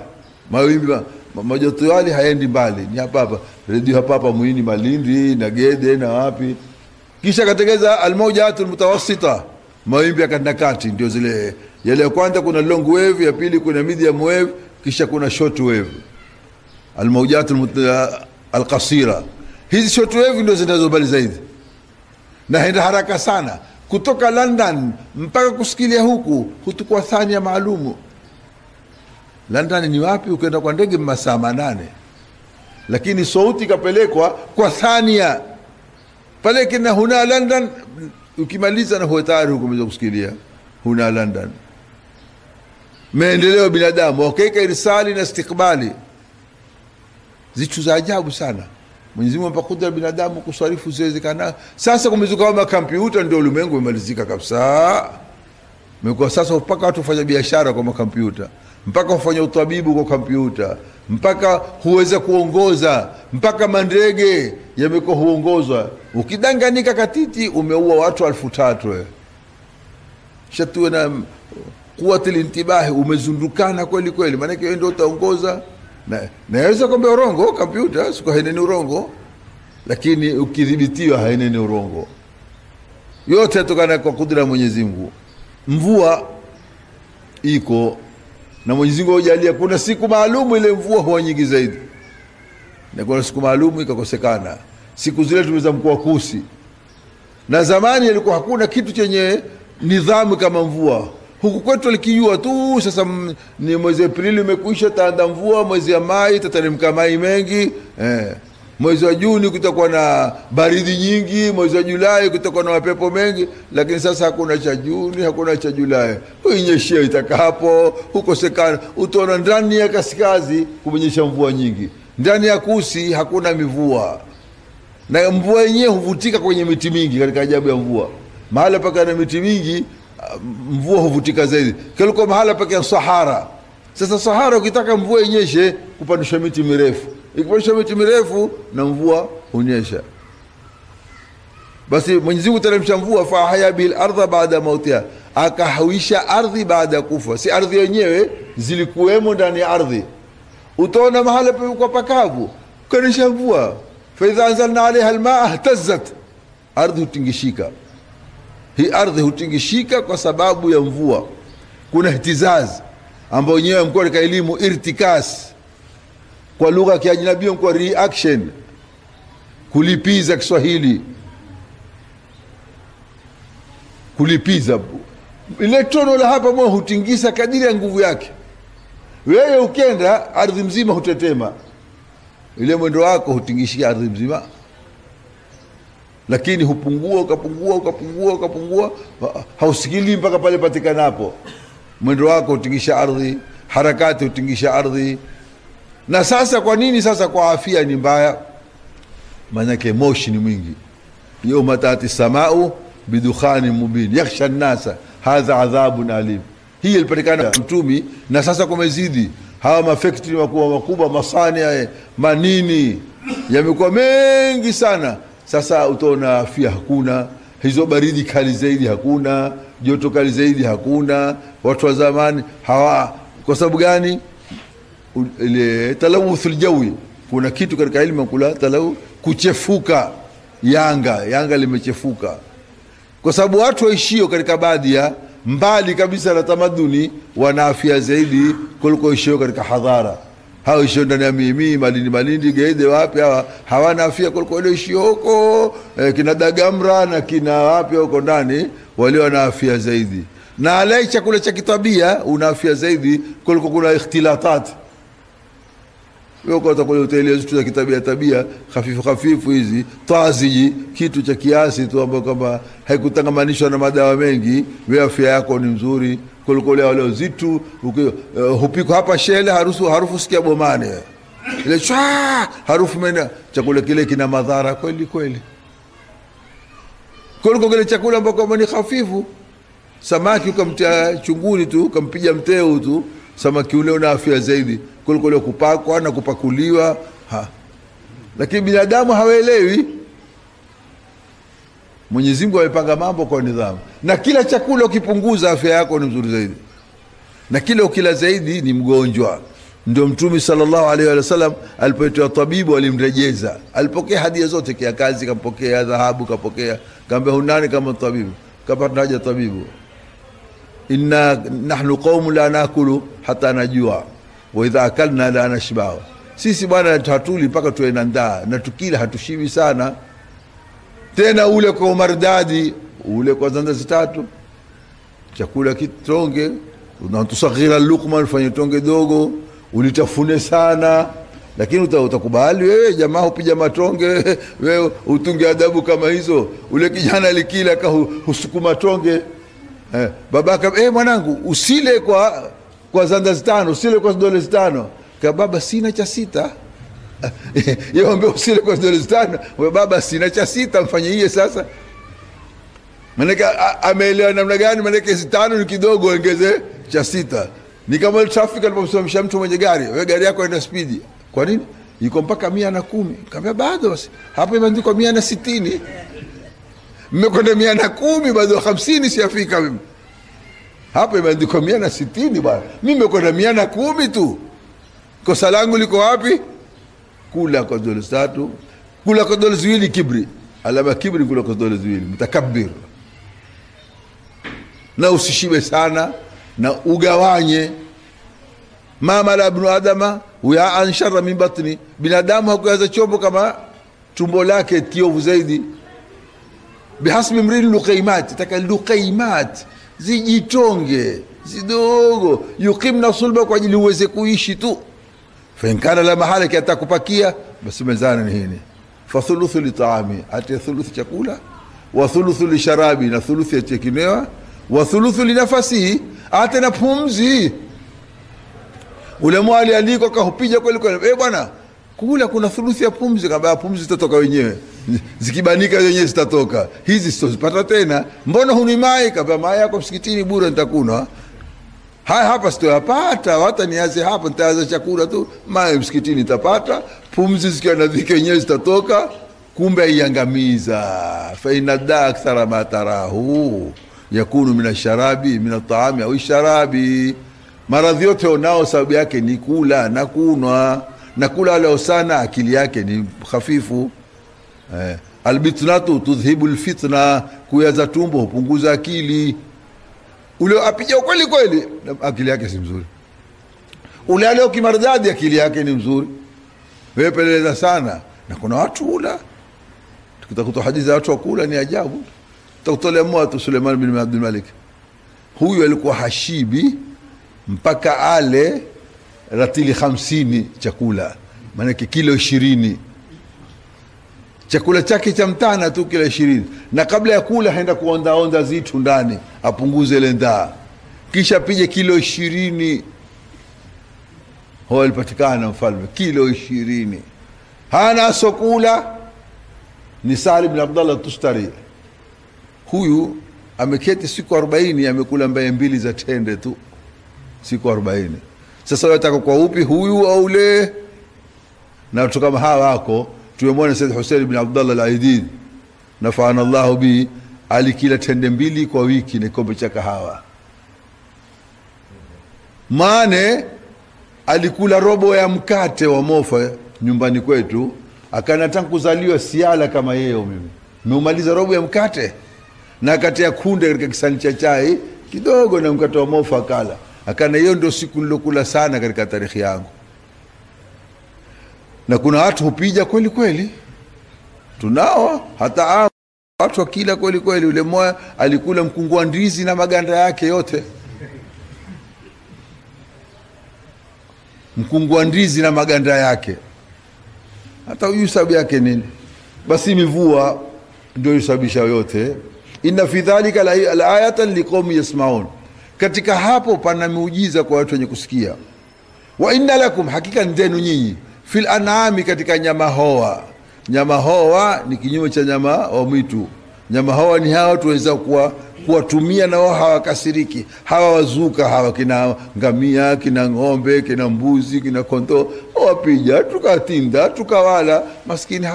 Mawimbi mawimbi tiwali haendi mbali. Ni hapa radio hapa Muhini, Malindi na Gede na wapi. Kisha kategeza almaujatu almutawassita, mawimbi ya kati, ndio zile. Yale ya kwanza kuna long wave, ya pili kuna medium wave, kisha kuna short wave. Almaujatu alqasira. Hizi short wave ndio zinazobali zaidi. Na henda haraka sana. Kutoka London mpaka kusikilia huku hutukua thania maalumu. London ni wapi? Ukienda kwa ndege masaa 8. Lakini sauti kapelekwa kwa thania. Pale kina huna London, ukimaliza na huwa tayari huko umeweza kusikilia huna London. Maendeleo binadamu wakaika irsali na istikbali, zitu za ajabu sana. Mwenyezi Mungu mpaka binadamu kusarifu ziwezekana. Sasa kumezuka kama kompyuta ndio ulimwengu umemalizika kabisa. Mekuwa sasa mpaka watu wafanya biashara kwa kompyuta, mpaka wafanya utabibu kwa kompyuta, mpaka huweza kuongoza, mpaka mandege yamekuwa huongozwa. Ukidanganika katiti umeua watu 3,000. Shatuwe na kuwatili intibahi, umezundukana kweli kweli. Maana yake ndio utaongoza. Na yaweza kwamba urongo kompyuta, siku haineni urongo, lakini ukidhibitiwa haineni urongo. Yote yatokana kwa kudra Mwenyezi Mungu. Mvua iko na Mwenyezi Mungu hujalia kuna siku maalumu ile mvua huwa nyingi zaidi. Na kuna siku maalumu ikakosekana. Siku zile tumeza mkoa Kusi. Na zamani ilikuwa hakuna kitu chenye nidhamu kama mvua. Huku kwetu likijua tu sasa ni mwezi Aprili umekwisha, taanda mvua, mwezi ya Mai tateremka mai mengi, mwezi wa Juni kutakuwa na baridi nyingi, mwezi wa Julai kutakuwa na mapepo mengi. Lakini sasa hakuna cha Juni, hakuna cha Julai. Huinyeshia itakapo, hukosekana. Utaona ndani ya kaskazi kumenyesha mvua nyingi, ndani ya Kusi hakuna mivua. Na mvua yenyewe huvutika kwenye miti mingi. Katika ajabu ya mvua, mahala paka na miti mingi mvua huvutika zaidi. Kuliko mahala paka Sahara. Sasa Sahara ukitaka mvua inyeshe kupandisha miti mirefu. Ikipandisha miti mirefu na mvua hunyesha. Basi Mwenyezi Mungu teremsha mvua, fa haya bil ardha baada mautiha, akahawisha ardhi baada ya kufa. Si ardhi yenyewe zilikuwemo ndani ya ardhi. Utaona mahala kwa pakavu kanisha mvua. Fa idha anzalna alaiha almaa ihtazzat, ardhi hutingishika. Hii ardhi hutingishika kwa sababu ya mvua. Kuna ihtizaz ambao wenyewe mko katika elimu irtikas, kwa lugha ya kiajnabi mko reaction, kulipiza Kiswahili, kulipiza. Ile tono la hapa mwa hutingisa kadiri ya nguvu yake. Wewe ukenda ardhi mzima hutetema, ile mwendo wako hutingishia ardhi mzima, lakini hupungua ukapungua, hausikili mpaka pale patikanapo. Mwendo wako hutingisha ardhi, harakati hutingisha ardhi. Na sasa kwa nini sasa kwa afya ni mbaya? Maana moshi ni mwingi. Yawma tati samau bidukhani mubin yakhsha an-nasa hadha adhabun alim. Hii ilipatikana mtumi, na sasa kumezidi. Hawa mafactory makubwa masani ya manini yamekuwa mengi sana. Sasa utaona afya hakuna, hizo baridi kali zaidi hakuna, joto kali zaidi hakuna. Watu wa zamani hawa, kwa sababu gani? Ile talawuthul jawi. Kuna kitu katika elimu kula talawu, kuchefuka. Yanga limechefuka kwa sababu watu waishio katika badia mbali kabisa na tamaduni wana afya zaidi kuliko ishio katika hadhara. Hao ishio ndani ya Mimi, Malindi, Geide, wapi hawana afya kuliko ile ishio huko kina Dagamra na kina wapi huko ndani, wale wana afya zaidi. Na alai chakula cha kitabia una afya zaidi kuliko kuna ikhtilatat. Wewe kwa utakula hoteli zetu za kitabia hafifu hizi taziji, kitu cha kiasi tu ambapo kama haikutangamanishwa na madawa mengi, wewe afya yako ni nzuri kuliko wale zitu. Hupiko hapa shele harufu sikia bomane ile harufu mena. Chakula kile kina madhara kweli kuliko kile chakula ambapo ni hafifu. Samaki ukamtia chunguni tu, ukampiga mteo tu, samaki ule una afya zaidi kuliko ile kupakwa na kupakuliwa. Lakini binadamu hawaelewi. Mwenyezi Mungu amepanga mambo kwa nidhamu, na kila chakula ukipunguza afya yako ni nzuri zaidi, na kila ukila zaidi ni mgonjwa. Ndio Mtume sallallahu alaihi wasallam alipoitwa tabibu alimrejeza, alipokea hadia zote kia kazi, kampokea dhahabu, kapokea, kaambia hunani kama tabibu, kama tunaja tabibu. Inna nahnu qaumun la nakulu hata najua wa idha akalna la nashba. Sisi bwana hatuli mpaka tuwe na njaa, na tukila hatushibi sana. Tena ule kwa mardadi, ule kwa zanda zitatu, chakula kitonge, unatusaghira lukma, ufanye tonge dogo, ulitafune sana. Lakini utakubali wewe jamaa upija matonge, wewe utunge adabu kama hizo. Ule kijana alikila husukuma tonge, babaka mwanangu usile kwa zanda zitano, usile kwa dola zitano. Kwa baba sina cha sita. Yeye ambaye usile kwa dola zitano, wewe baba sina cha sita, mfanye hiye sasa. Manaka ameelewa namna gani? Manaka zitano ni kidogo, ongeze cha sita. Ni kama traffic alipomsimamisha mtu mwenye gari, wewe gari yako ina speed. Kwa nini? Iko mpaka 110. Kaambia bado basi. Hapo imeandikwa 160. Mmekwenda 110 bado 50 siafika mimi. Hapo imeandikwa 160 bwana. Mimi nimekwenda 110 tu. Kosa langu liko wapi? Kula kwa dola tatu, kula kwa dola ziwili kibri. Alama kibri, kula kwa dola ziwili mtakabbir. Na usishibe sana, na ugawanye. Mama la ibn adama wa anshara min batni. Binadamu hakuweza chombo kama tumbo lake kiovu zaidi. Bihasbi mrin luqaimat, taka luqaimat zijitonge zidogo, yukimna sulba kwa ajili uweze kuishi tu. Fa la mahala kia atakupakia basi mezana ni hini. Fa thuluthu li taami, ati thuluthu chakula, wa thuluthu li sharabi, na thuluthu ya kinywa, wa thuluthu li nafasi, ati na pumzi. Ule mwali aliko kahupija kweli bwana, kula kuna thuluthi ya pumzi. Kama pumzi zitatoka wenyewe, zikibanika wenyewe zitatoka, hizi sitozipata tena. Mbona hunimai? Kama mai yako msikitini bure nitakunwa. Hapa sitopata, hata niaze hapa nitaanza chakula tu, mai msikitini nitapata. Pumzi zikiwa na dhiki wenyewe zitatoka. Kumbe iangamiza. Fa inada akthara ma tarahu yakunu min asharabi min at-ta'ami au sharabi. Maradhi yote unao sababu yake ni kula na kunwa. na kula leo sana akili yake ni hafifu. Albitnatu tudhhibu alfitna, kuyaza tumbo hupunguza akili. Ule apija kweli kweli akili yake si mzuri. Ule leo kimardadi akili yake ni mzuri. Wewe peleleza sana, na kuna watu ula tukitakuta hadithi za watu wakula ni ajabu. Tutakutolea mmoja Suleiman bin Abdul Malik, huyu alikuwa hashibi mpaka ale ratili 50 chakula, maana kilo 20 chakula chake cha mtana tu, kilo 20, na kabla ya kula haenda kuonda zitu ndani apunguze ile ndaa, kisha pije kilo 20. Huyo alipatikana mfalme kilo 20, hana sokula. Ni Salim bin Abdullah Tustari, huyu ameketi siku 40 amekula mbaye 2 za tende tu siku 40. Sasa wataka kwa upi huyu au ule? Na watu kama hawa wako. Tumemwona Said Hussein bin Abdullah al-Aidid nafa'ana Allahu bi, alikila tende 2 kwa wiki na kikombe cha kahawa. Mane alikula robo ya mkate wa mofa nyumbani kwetu, akanataka kuzaliwa siala kama yeye. Mimi nimeumaliza robo ya mkate na kati ya kunde katika kisani cha chai kidogo na mkate wa mofa akala. Akana hiyo ndio siku nilokula sana katika tarikhi yangu. Na kuna watu hupija kweli kweli, tunao hata watu wakila kweli kweli. Ule mmoja alikula mkungu wa ndizi na maganda yake yote, mkungu wa ndizi na maganda yake, hata huyu sababu yake nini? Basi mivua ndio yusababisha yote. Inna fi dhalika al-ayatan liqawmi yasmaun, katika hapo pana muujiza kwa watu wenye kusikia. Wa inna lakum, hakika ndenu nyinyi, fil an'ami, katika nyama hoa. Nyama hoa ni kinyume cha nyama wa mwitu. Nyama hoa ni hawa tuweza kuwatumia na wao hawakasiriki. Hawa wazuka, hawa kina ngamia, kina ng'ombe, kina mbuzi, kina kondoo, wapija tukatinda tukawala. Maskini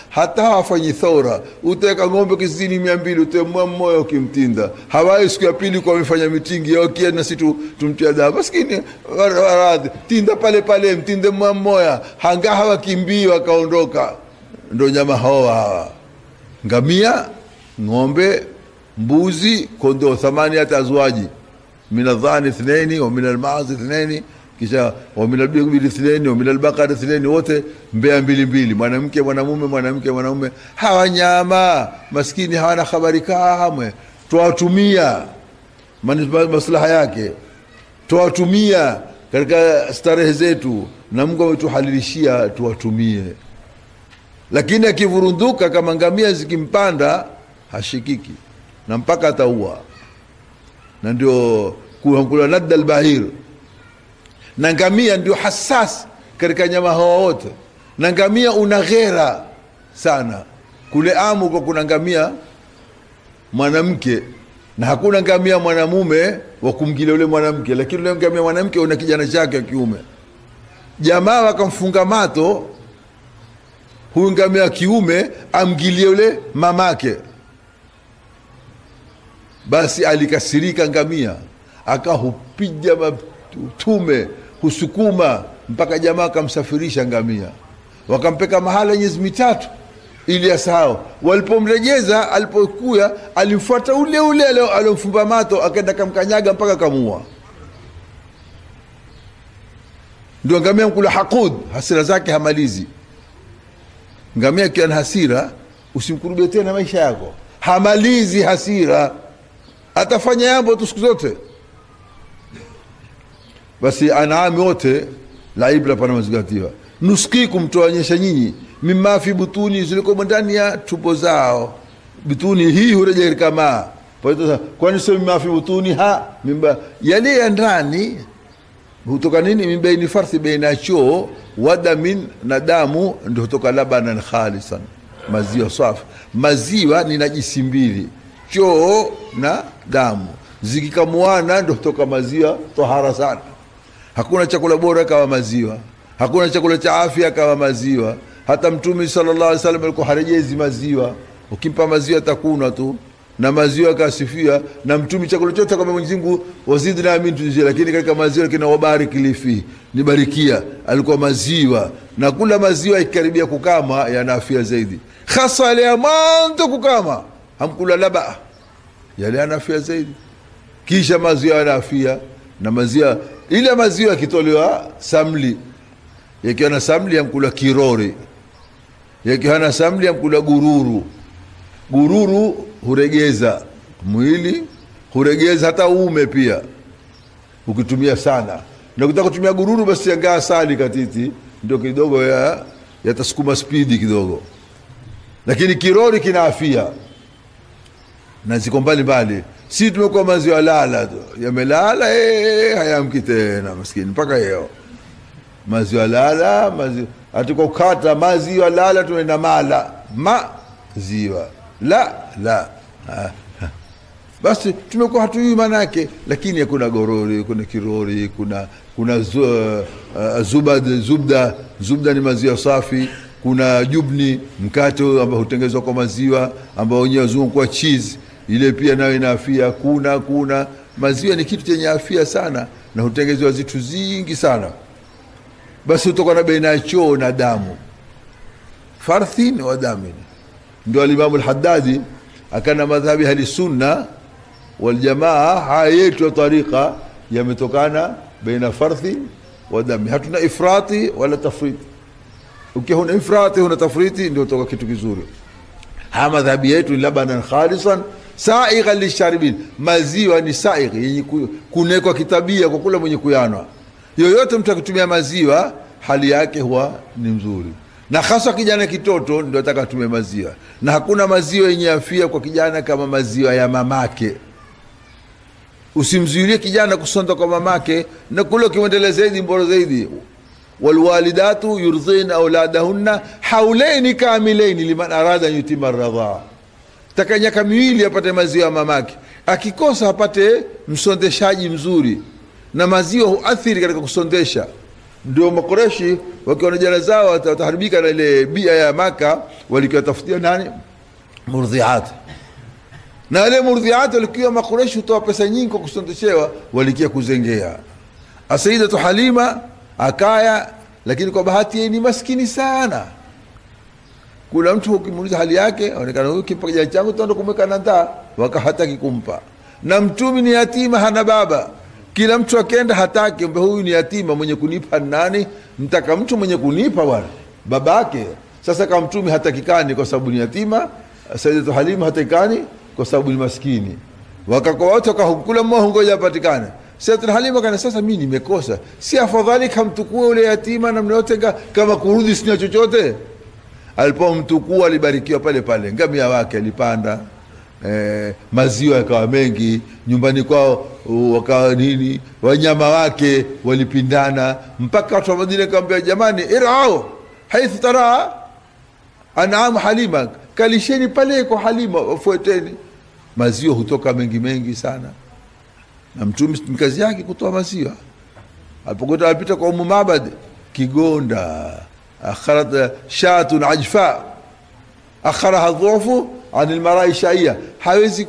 hata hawafanyi thora. Uteka ng'ombe kizini 200 utemwa mmoja ukimtinda. Hawa siku ya pili kwa wamefanya mitingi yao kia na situ tumtia dawa. Maskini waradhi tinda pale pale mtinde mmoja, hanga hawa kimbii wakaondoka. Ndio nyama hawa. Ngamia, ng'ombe, mbuzi, kondoo, 8 azwaji, min adh-dhani 2 wa min al-ma'z 2, kisha wa min al-baqari 2 wa min al-baqari 2, wote mbea 2, mwanamke mwanamume, mwanamke mwanamume. Hawa nyama maskini hawana habari kamwe. Tuwatumia maslaha yake, tuwatumia katika starehe zetu, na Mungu ametuhalilishia tuwatumie. Lakini akivurunduka kama ngamia zikimpanda hashikiki na mpaka ataua. Na ndio kula nadda al-bahir. Na ngamia ndio hassas katika nyama hawa wote. Na ngamia una ghera sana. Kule Amu kwa kuna ngamia mwanamke na hakuna ngamia mwanamume wa kumgilia yule mwanamke, lakini yule ngamia mwanamke una kijana chake kiume. Jamaa wakamfunga mato huyu ngamia kiume amgilie yule mamake. Basi alikasirika ngamia, akahupiga tume, husukuma mpaka jamaa akamsafirisha ngamia, wakampeka mahala miezi 3 ili asahau. Walipomrejeza, alipokuya alimfuata ule aliyomfumba mato, akaenda kamkanyaga mpaka kamua. Ndio ngamia mkula haqud, hasira zake hamalizi. Ngamia kiwa na hasira usimkurubie tena maisha yako, hamalizi hasira, atafanya jambo tu siku zote. Basi anaami wote la ibra pana mazingatiwa. Nuskikum, tuonyesha nyinyi, mimma fi butuni, ziliko ndani ya tumbo zao. Butuni hii hurejea kama kwani sio mimma fi butuni mimba yale ya ndani hutoka nini? Mimbaini farthi baina choo wadamin, na damu ndio hutoka labanan khalisan, maziwa safi. Maziwa ni najisi mbili, choo na damu, zikikamuana ndio hutoka maziwa tahara sana. Hakuna chakula bora kama maziwa, hakuna chakula cha afya kama maziwa. Hata Mtume sallallahu alaihi wasallam alikuwa harejezi maziwa, ukimpa maziwa takuna tu na maziwa akasifia, na mtume chakula chote kama Mwenyezi Mungu wazidna min tuzidi, lakini katika maziwa kina wabarik lifi, nibarikia, alikuwa maziwa, na kula maziwa ikaribia kukama yana afya zaidi, hasa ile amanto kukama hamkula laba yale yana afya zaidi. Kisha maziwa yana afya, na maziwa ile maziwa kitolewa samli, yakiwa na samli hamkula kirori, yakiwa na samli hamkula gururu. Gururu huregeza mwili, huregeza hata uume pia ukitumia sana. Na ukitaka kutumia gururu basi angaa asali katiti, ndio kidogo yatasukuma spidi kidogo. Lakini kirori kina afya na ziko mbali mbali. Si tumekuwa maziwa lala tu, yamelala hayamki tena maskini mpaka leo. Maziwa lala, maziwa hatuko kata maziwa lala, tunaenda mala maziwa la basi tumekuwa hatujui maana yake. Lakini kuna gorori, kuna kirori, kuna zubda ni maziwa safi, kuna jubni mkate ambao hutengenezwa kwa maziwa ambao wenyewe wazungu kwa cheese, ile pia nayo ina afya. Kuna maziwa ni kitu chenye afya sana na hutengenezwa vitu zingi sana. Basi kutoka na baina ya choo na damu, farthin wa damin. Ndio al-Imam al-Haddadi akana madhhabi ahli sunna wal jamaa, hayetu tariqa yametokana baina farthi wa dami. Hatuna ifrati wala tafriti. Ukiona ifrati una tafriti ndio toka kitu kizuri. Madhhabi yetu labanan khalisan saighan lisharibin, maziwa ni saigh, yenye kunekwa kitabia kwa kula mwenye kuyanwa. Yoyote mtu akitumia maziwa hali yake huwa ni mzuri, na hasa kijana kitoto ndio atakatumia maziwa. Na hakuna maziwa yenye afya kwa kijana kama maziwa ya mamake. Usimzuilie kijana kusonda kwa mamake, na kule kiendelea zaidi bora zaidi. Walwalidatu yurdhina auladahunna haulaini kamilaini liman arada yutima radha. Takanyaka miwili apate maziwa ya mamake, akikosa apate msondeshaji mzuri, na maziwa huathiri katika kusondesha. Ndio Makureshi wakiona jana zao wataharibika na ile bia ya Maka, walikuwa nani murdhiat, na ile murdhiat walikuwa Makureshi hutoa pesa nyingi kwa kusondeshewa, walikia kuzengea. Sayyidatu Halima akaya, lakini kwa bahati yeye ni maskini sana. Kuna mtu ukimuuliza hali yake aonekana huyu kimpa kijana changu tuende kumweka nanda, wakahataki kumpa. Na mtumi ni yatima, hana baba. Kila mtu akenda hataki, mbe huyu ni yatima, mwenye kunipa nani? Mtaka mtu mwenye kunipa bwana babake. Sasa kama mtumi hatakikani kwa sababu ni yatima, Sayyidatu Halima hatakikani kwa sababu ni maskini. Wakakoa wote wakakula mmoja ngoja apatikane. Sayyidatu Halima kana, sasa mimi nimekosa, si afadhali kamtukue ule yatima na mnaote kama kurudi sina chochote? Alipomtukua alibarikiwa pale pale, ngamia wake alipanda, maziwa yakawa mengi nyumbani kwao, wakawa nini, wanyama wake walipindana, mpaka watu wa Madina kaambia jamani, irao haithu tara an'am Halima, kalisheni pale kwa Halima, wafuateni. Maziwa hutoka mengi mengi sana, na mtume kazi yake kutoa maziwa. Alipokuwa alipita kwa Ummu Mabad kigonda, akharat shatun ajfa akharaha dhufu anil marai shaia, hawezi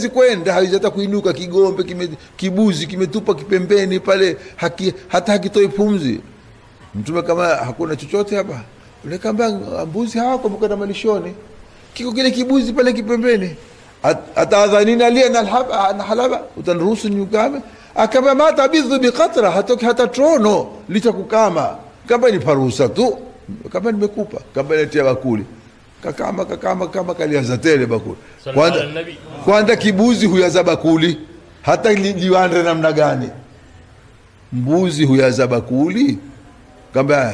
kwenda, hawezi hata kuinuka. Kigombe kibuzi kimetupa kipembeni pale, hata hakitoi pumzi. Mtume kama hakuna chochote hapa, ule kamba mbuzi hawako mkana malishoni, kiko kile kibuzi pale kipembeni. Atadhanina alia na halaba utanruhusu nyukame? Akaba mata bidhu biqatra, hatoki hata trono licha kukama. Kama ni paruhusa tu, kama nimekupa, kama letea bakuli kama kalianza tele bakuli. Kwanza kibuzi huyaza bakuli, hata liwande namna gani mbuzi huyaza bakuli. Kama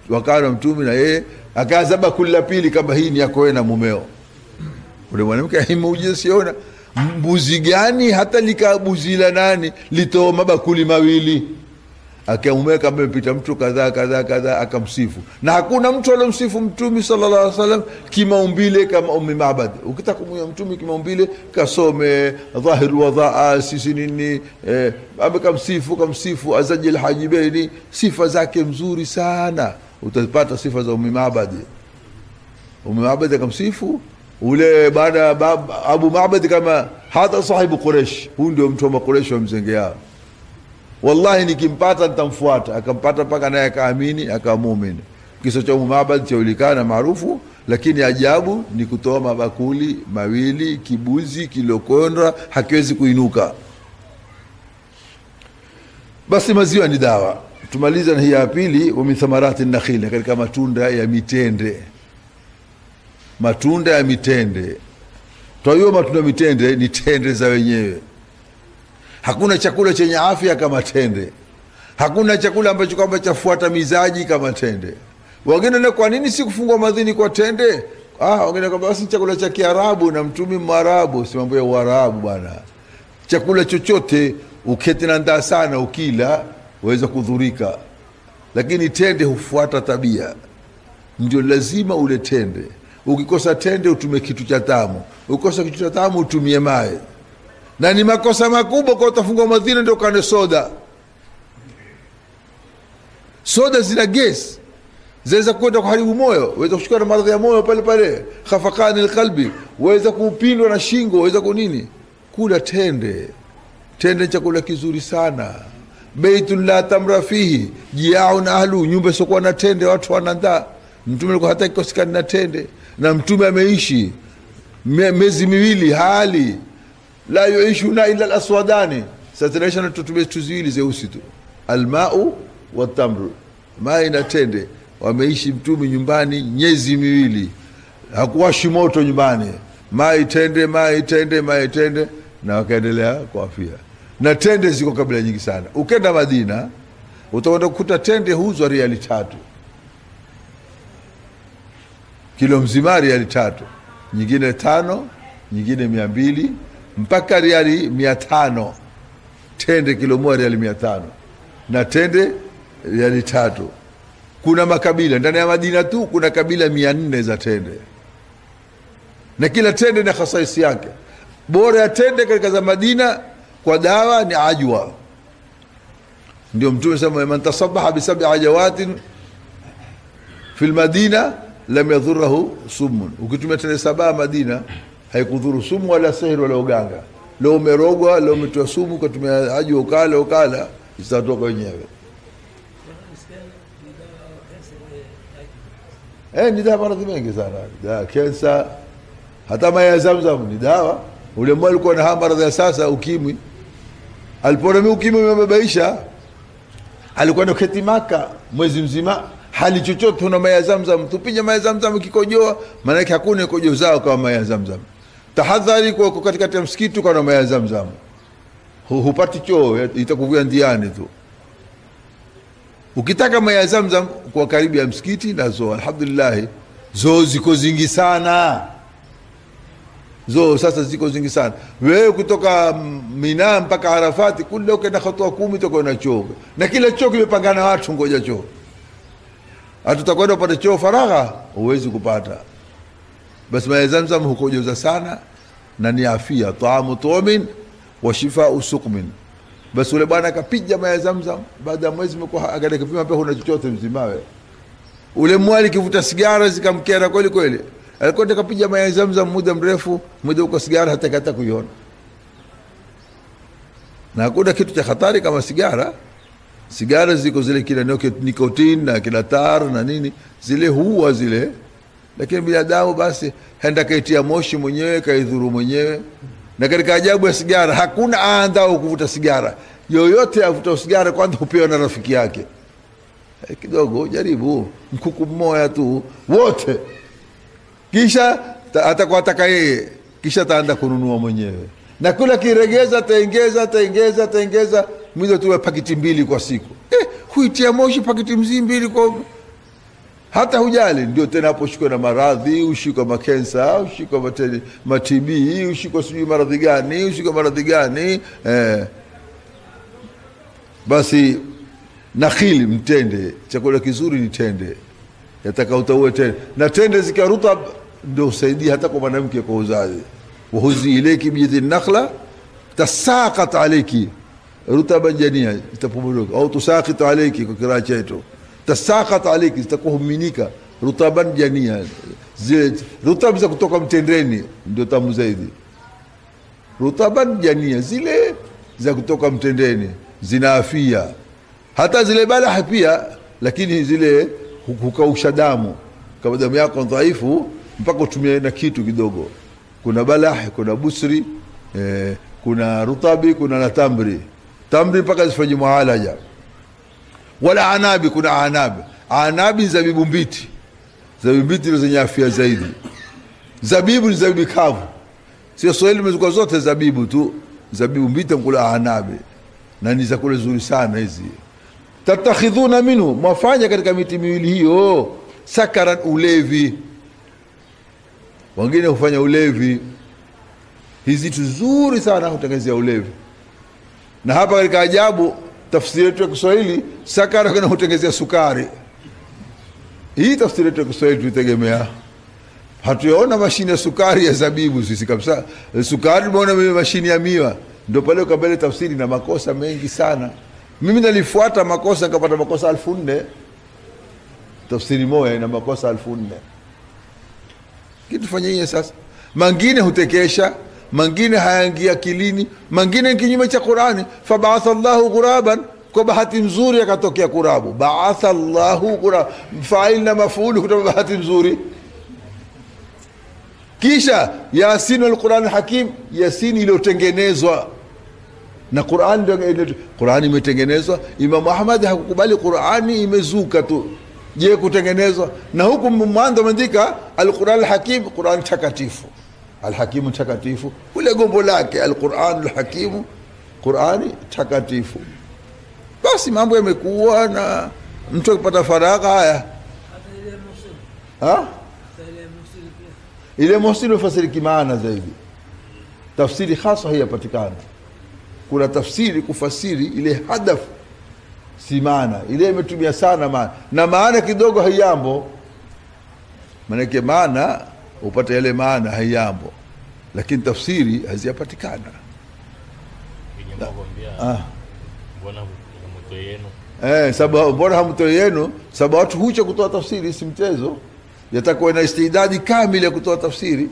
wakati mtume na yeye akaanza bakuli la pili, kama hii ni yako wewe na mumeo. Ule mwanamke himuujiza, siona mbuzi gani hata likabuzila nani litoa mabakuli mawili. Akamweka kama mpita mtu kadhaa akamsifu, na hakuna mtu aliyomsifu mtume sallallahu alaihi wasallam kimaumbile kama Ummu Mabad. Ukitaka kumuona mtume kimaumbile, kasome dhahir wadhaa sisi nini, kamsifu azajil hajibaini, sifa zake mzuri sana, utapata sifa za Ummu Mabad. Ummu Mabad akamsifu ule baada Abu Ma'bad kama hata sahibu Quraysh, huyu ndio mtu wa Quraysh wa mzenge yao, wallahi nikimpata nitamfuata. Akampata paka naye akaamini, akamuamini. Kisa cha Abu Ma'bad chaulikana maarufu, lakini ajabu ni kutoa mabakuli mawili, kibuzi kilokondra hakiwezi kuinuka. Basi maziwa ni dawa. Tumaliza na hii ya pili, wa min thamarati nakhil, katika matunda ya mitende. Matunda ya mitende. Kwa hiyo matunda ya mitende ni tende za wenyewe. Hakuna chakula chenye afya kama tende. Hakuna chakula ambacho kwamba chafuata mizaji kama tende. Wengine na kwa nini si kufungwa madhini kwa tende? Wengine kwamba basi chakula cha Kiarabu na mtumi Mwarabu, si mambo ya Uarabu bwana. Chakula chochote uketi na ndaa sana ukila waweza kudhurika. Lakini tende hufuata tabia. Ndio lazima ule tende. Ukikosa tende utumie kitu cha tamu. Ukikosa kitu cha tamu utumie mawe. Na ni makosa makubwa kwa utafungwa madhini ndio kane soda. Soda zina gesi. Zaweza kwenda kuharibu moyo, waweza kushikwa na maradhi ya moyo pale pale, khafaqani alqalbi, waweza kupindwa na shingo, waweza kunini. Kula tende. Tende chakula kizuri sana. Baitul la tamra fihi jiaun ahlu, nyumba sio na tende watu wanandaa. Mtume alikuwa hataki kusikana na tende, na mtume ameishi miezi miwili hali la yuishuna illa al-aswadani. Sasa tunaishi na tutumie tuziwili zeusi tu, almau wa tamru, mai na tende. Wameishi mtume nyumbani miezi miwili, hakuwashi moto nyumbani, mai tende, mai tende, mai tende, na wakaendelea kwa afya. Na tende ziko kabila nyingi sana. Ukenda Madina utakwenda kukuta tende huuzwa riali 3, kilo mzima riali 3, nyingine 5, nyingine 200, mpaka riali 500. Tende kilo moja riali 500, na tende riali 3. Kuna makabila ndani ya Madina tu, kuna kabila 400 za tende, na kila tende na khasaisi yake. Bora ya tende katika za Madina kwa dawa ni ajwa. Ndio mtume sema man tasabbaha bi 7 ajawatin fi al-Madina lam yadhurruhu sumun. Ukitumia tende 7 Madina haikudhuru sumu wala sihir wala uganga. Leo umerogwa, leo umetoa sumu, kutumia ajwa ukala itatoka wenyewe. Ni dawa maradhi mengi sana. Dawa kansa, hata maji ya Zamzam ni dawa. Ule mmoja alikuwa na maradhi ya sasa ukimwi. Alipona ukimwi umebabaisha. Alikuwa na keti Maka mwezi mzima, hali chochote na maji ya Zamzam. Tupige maji ya Zamzam kikojoa, maana yake hakuna kojo zao kama maji ya Zamzam. Tahadhari kwa katikati ya msikiti kwa maji ya Zamzam. Hupati choo, itakuvua ndiani tu. Ukitaka maji ya Zamzam kwa karibu ya msikiti nazo, alhamdulillah, zo ziko zingi sana. Sasa ziko zingi sana. Wewe kutoka Mina mpaka Arafati kule ukienda hatua 10 utakuwa na choo. Na kila choo kimepangana watu ngoja choo. Hatutakwenda upate choo faragha, huwezi kupata. Basi maji ya Zamzam hukojoza sana na ni afia, taamu tumin wa shifaa suqmin. Basi ule bwana akapiga maji ya Zamzam, baada ya mwezi mko akaenda kupima pia huna chochote mzimawe. Ule mwali kivuta sigara zikamkera kweli. Alikuwa akapiga maji ya Zamzam muda mrefu, muda uko sigara hata kuiona. Na hakuna kitu cha hatari kama sigara. Sigara ziko zile kila nikotini na kila tar na nini, zile huwa zile. Lakini binadamu basi henda kaitia moshi mwenyewe, kaidhuru mwenyewe. Na katika ajabu ya sigara, hakuna aandao kuvuta sigara. Yoyote avuta sigara kwanza hupewa na rafiki yake. Kidogo jaribu, mkuku mmoja tu, wote. Kisha atakuwa ataka yeye, kisha ataanza kununua mwenyewe. Na kula kiregeza taengeza, mwizo tuwe pakiti 2 kwa siku. Huitia moshi pakiti 2 kwa hata hujali. Ndio tena hapo shikwa na maradhi, ushikwa makensa, ushikwa matibi, ushikwa sijui maradhi gani, Basi nakhili mtende, chakula kizuri ni tende. Yataka utaue tende. Na tende zikaruta ndio usaidia hata kwa mwanamke kwa uzazi. Wahuzi ileki biyadi nakhla tasaqat alayki rutaban jania, itapumuruka au tusaqit alayki kwa kiraa chetu. Tasaqat alayki, zitakuhuminika rutaban jania, zile rutab za kutoka mtendeni ndio tamu zaidi. Rutaban jania, zile za kutoka mtendeni zina afia. Hata zile balah pia, lakini zile hukausha damu. Kama damu yako dhaifu mpaka utumie na kitu kidogo. Kuna balah, kuna busri, kuna rutabi, kuna na tamri. Tamri mpaka zifanye mualaja. Wala anabi, kuna anabi. Anabi zabibu mbiti. Zabibu mbiti ndio zenye afya zaidi. Zabibu ni zabibu kavu. Sio Swahili mezukua zote zabibu tu. Zabibu mbiti mkula anabi. Na ni zakula zuri sana hizi. Tatakhidhuna minhu, mwafanya katika miti miwili hiyo sakaran, ulevi. Wengine hufanya ulevi. Hizi tu zuri sana hutengenezea ulevi. Na hapa katika ajabu tafsiri yetu ya Kiswahili sakara kana hutengenezea sukari. Hii tafsiri yetu ya Kiswahili tutegemea. Hatuyaona mashine ya sukari ya zabibu sisi kabisa. Sukari tumeona mashine ya miwa. Ndio pale ukabele tafsiri na makosa mengi sana. Mimi nalifuata makosa nikapata makosa 1400. Tafsiri moja ina makosa 1400. Kitu fanyie sasa. Mangine hutekesha, mangine hayaingia akilini, mangine kinyume cha Qur'ani. Fab'atha Allahu ghuraban, kwa bahati nzuri akatokea kurabu. Ba'atha Allahu ghurab, fa'il na maf'ul kutoka bahati nzuri. Kisha Yasin al-Qur'an al-Hakim, Yasin iliyotengenezwa na Qur'an. Qur'ani imetengenezwa. Imam Ahmad hakukubali Qur'ani imezuka tu. Je, kutengenezwa? Na huku mwanzo ameandika al-Qur'an al-Hakim, Qur'an takatifu. Al-Hakim takatifu. Ule gombo lake al-Qur'an al-Hakim, Qur'ani takatifu. Basi mambo yamekuwa na mtu akipata faragha haya. Ile muhsin ufasiri kimaana zaidi. Tafsiri hasa haipatikana. Kuna tafsiri kufasiri ile hadafu si maana. Ile imetumia sana maana. Na maana kidogo hayambo. Maana maana upate ile maana hayambo. Lakini tafsiri hazipatikana. Mbona mto yenu? Sababu mbona mto yenu? Sababu watu hucha kutoa tafsiri si mchezo. Yatakuwa na istidadi kamili ya kutoa tafsiri.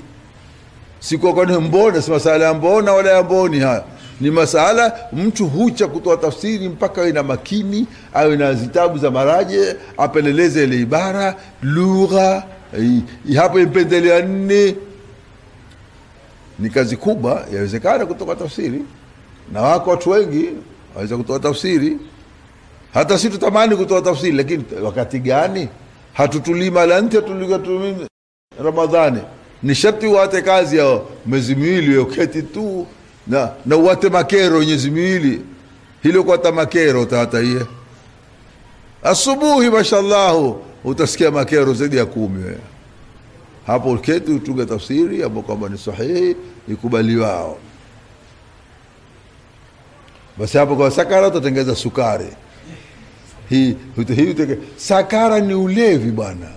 Si kwa mbona, si masala ya mbona wala ya mboni haya. Ni masala mtu hucha kutoa tafsiri mpaka awe na makini, awe na zitabu za maraje, apeleleze ile ibara, lugha, hapo impendelea nini. Ni kazi kubwa, yawezekana kutoa tafsiri. Na wako watu wengi waweza kutoa tafsiri. Hata si tutamani kutoa tafsiri, lakini wakati gani? Hatutulima lanti tuligatumini Ramadhani. Ni sharti uwate kazi yao mwezi miwili uketi tu na uwate makero miezi miwili. Hilo kwa tamakero tata hiye. Asubuhi mashallah utasikia makero zaidi ya 10 wewe. Hapo uketi utunga tafsiri hapo kama ni sahihi ikubaliwao. Basi hapo kwa sakara utatengeza sukari. Hii sakara ni ulevi bwana.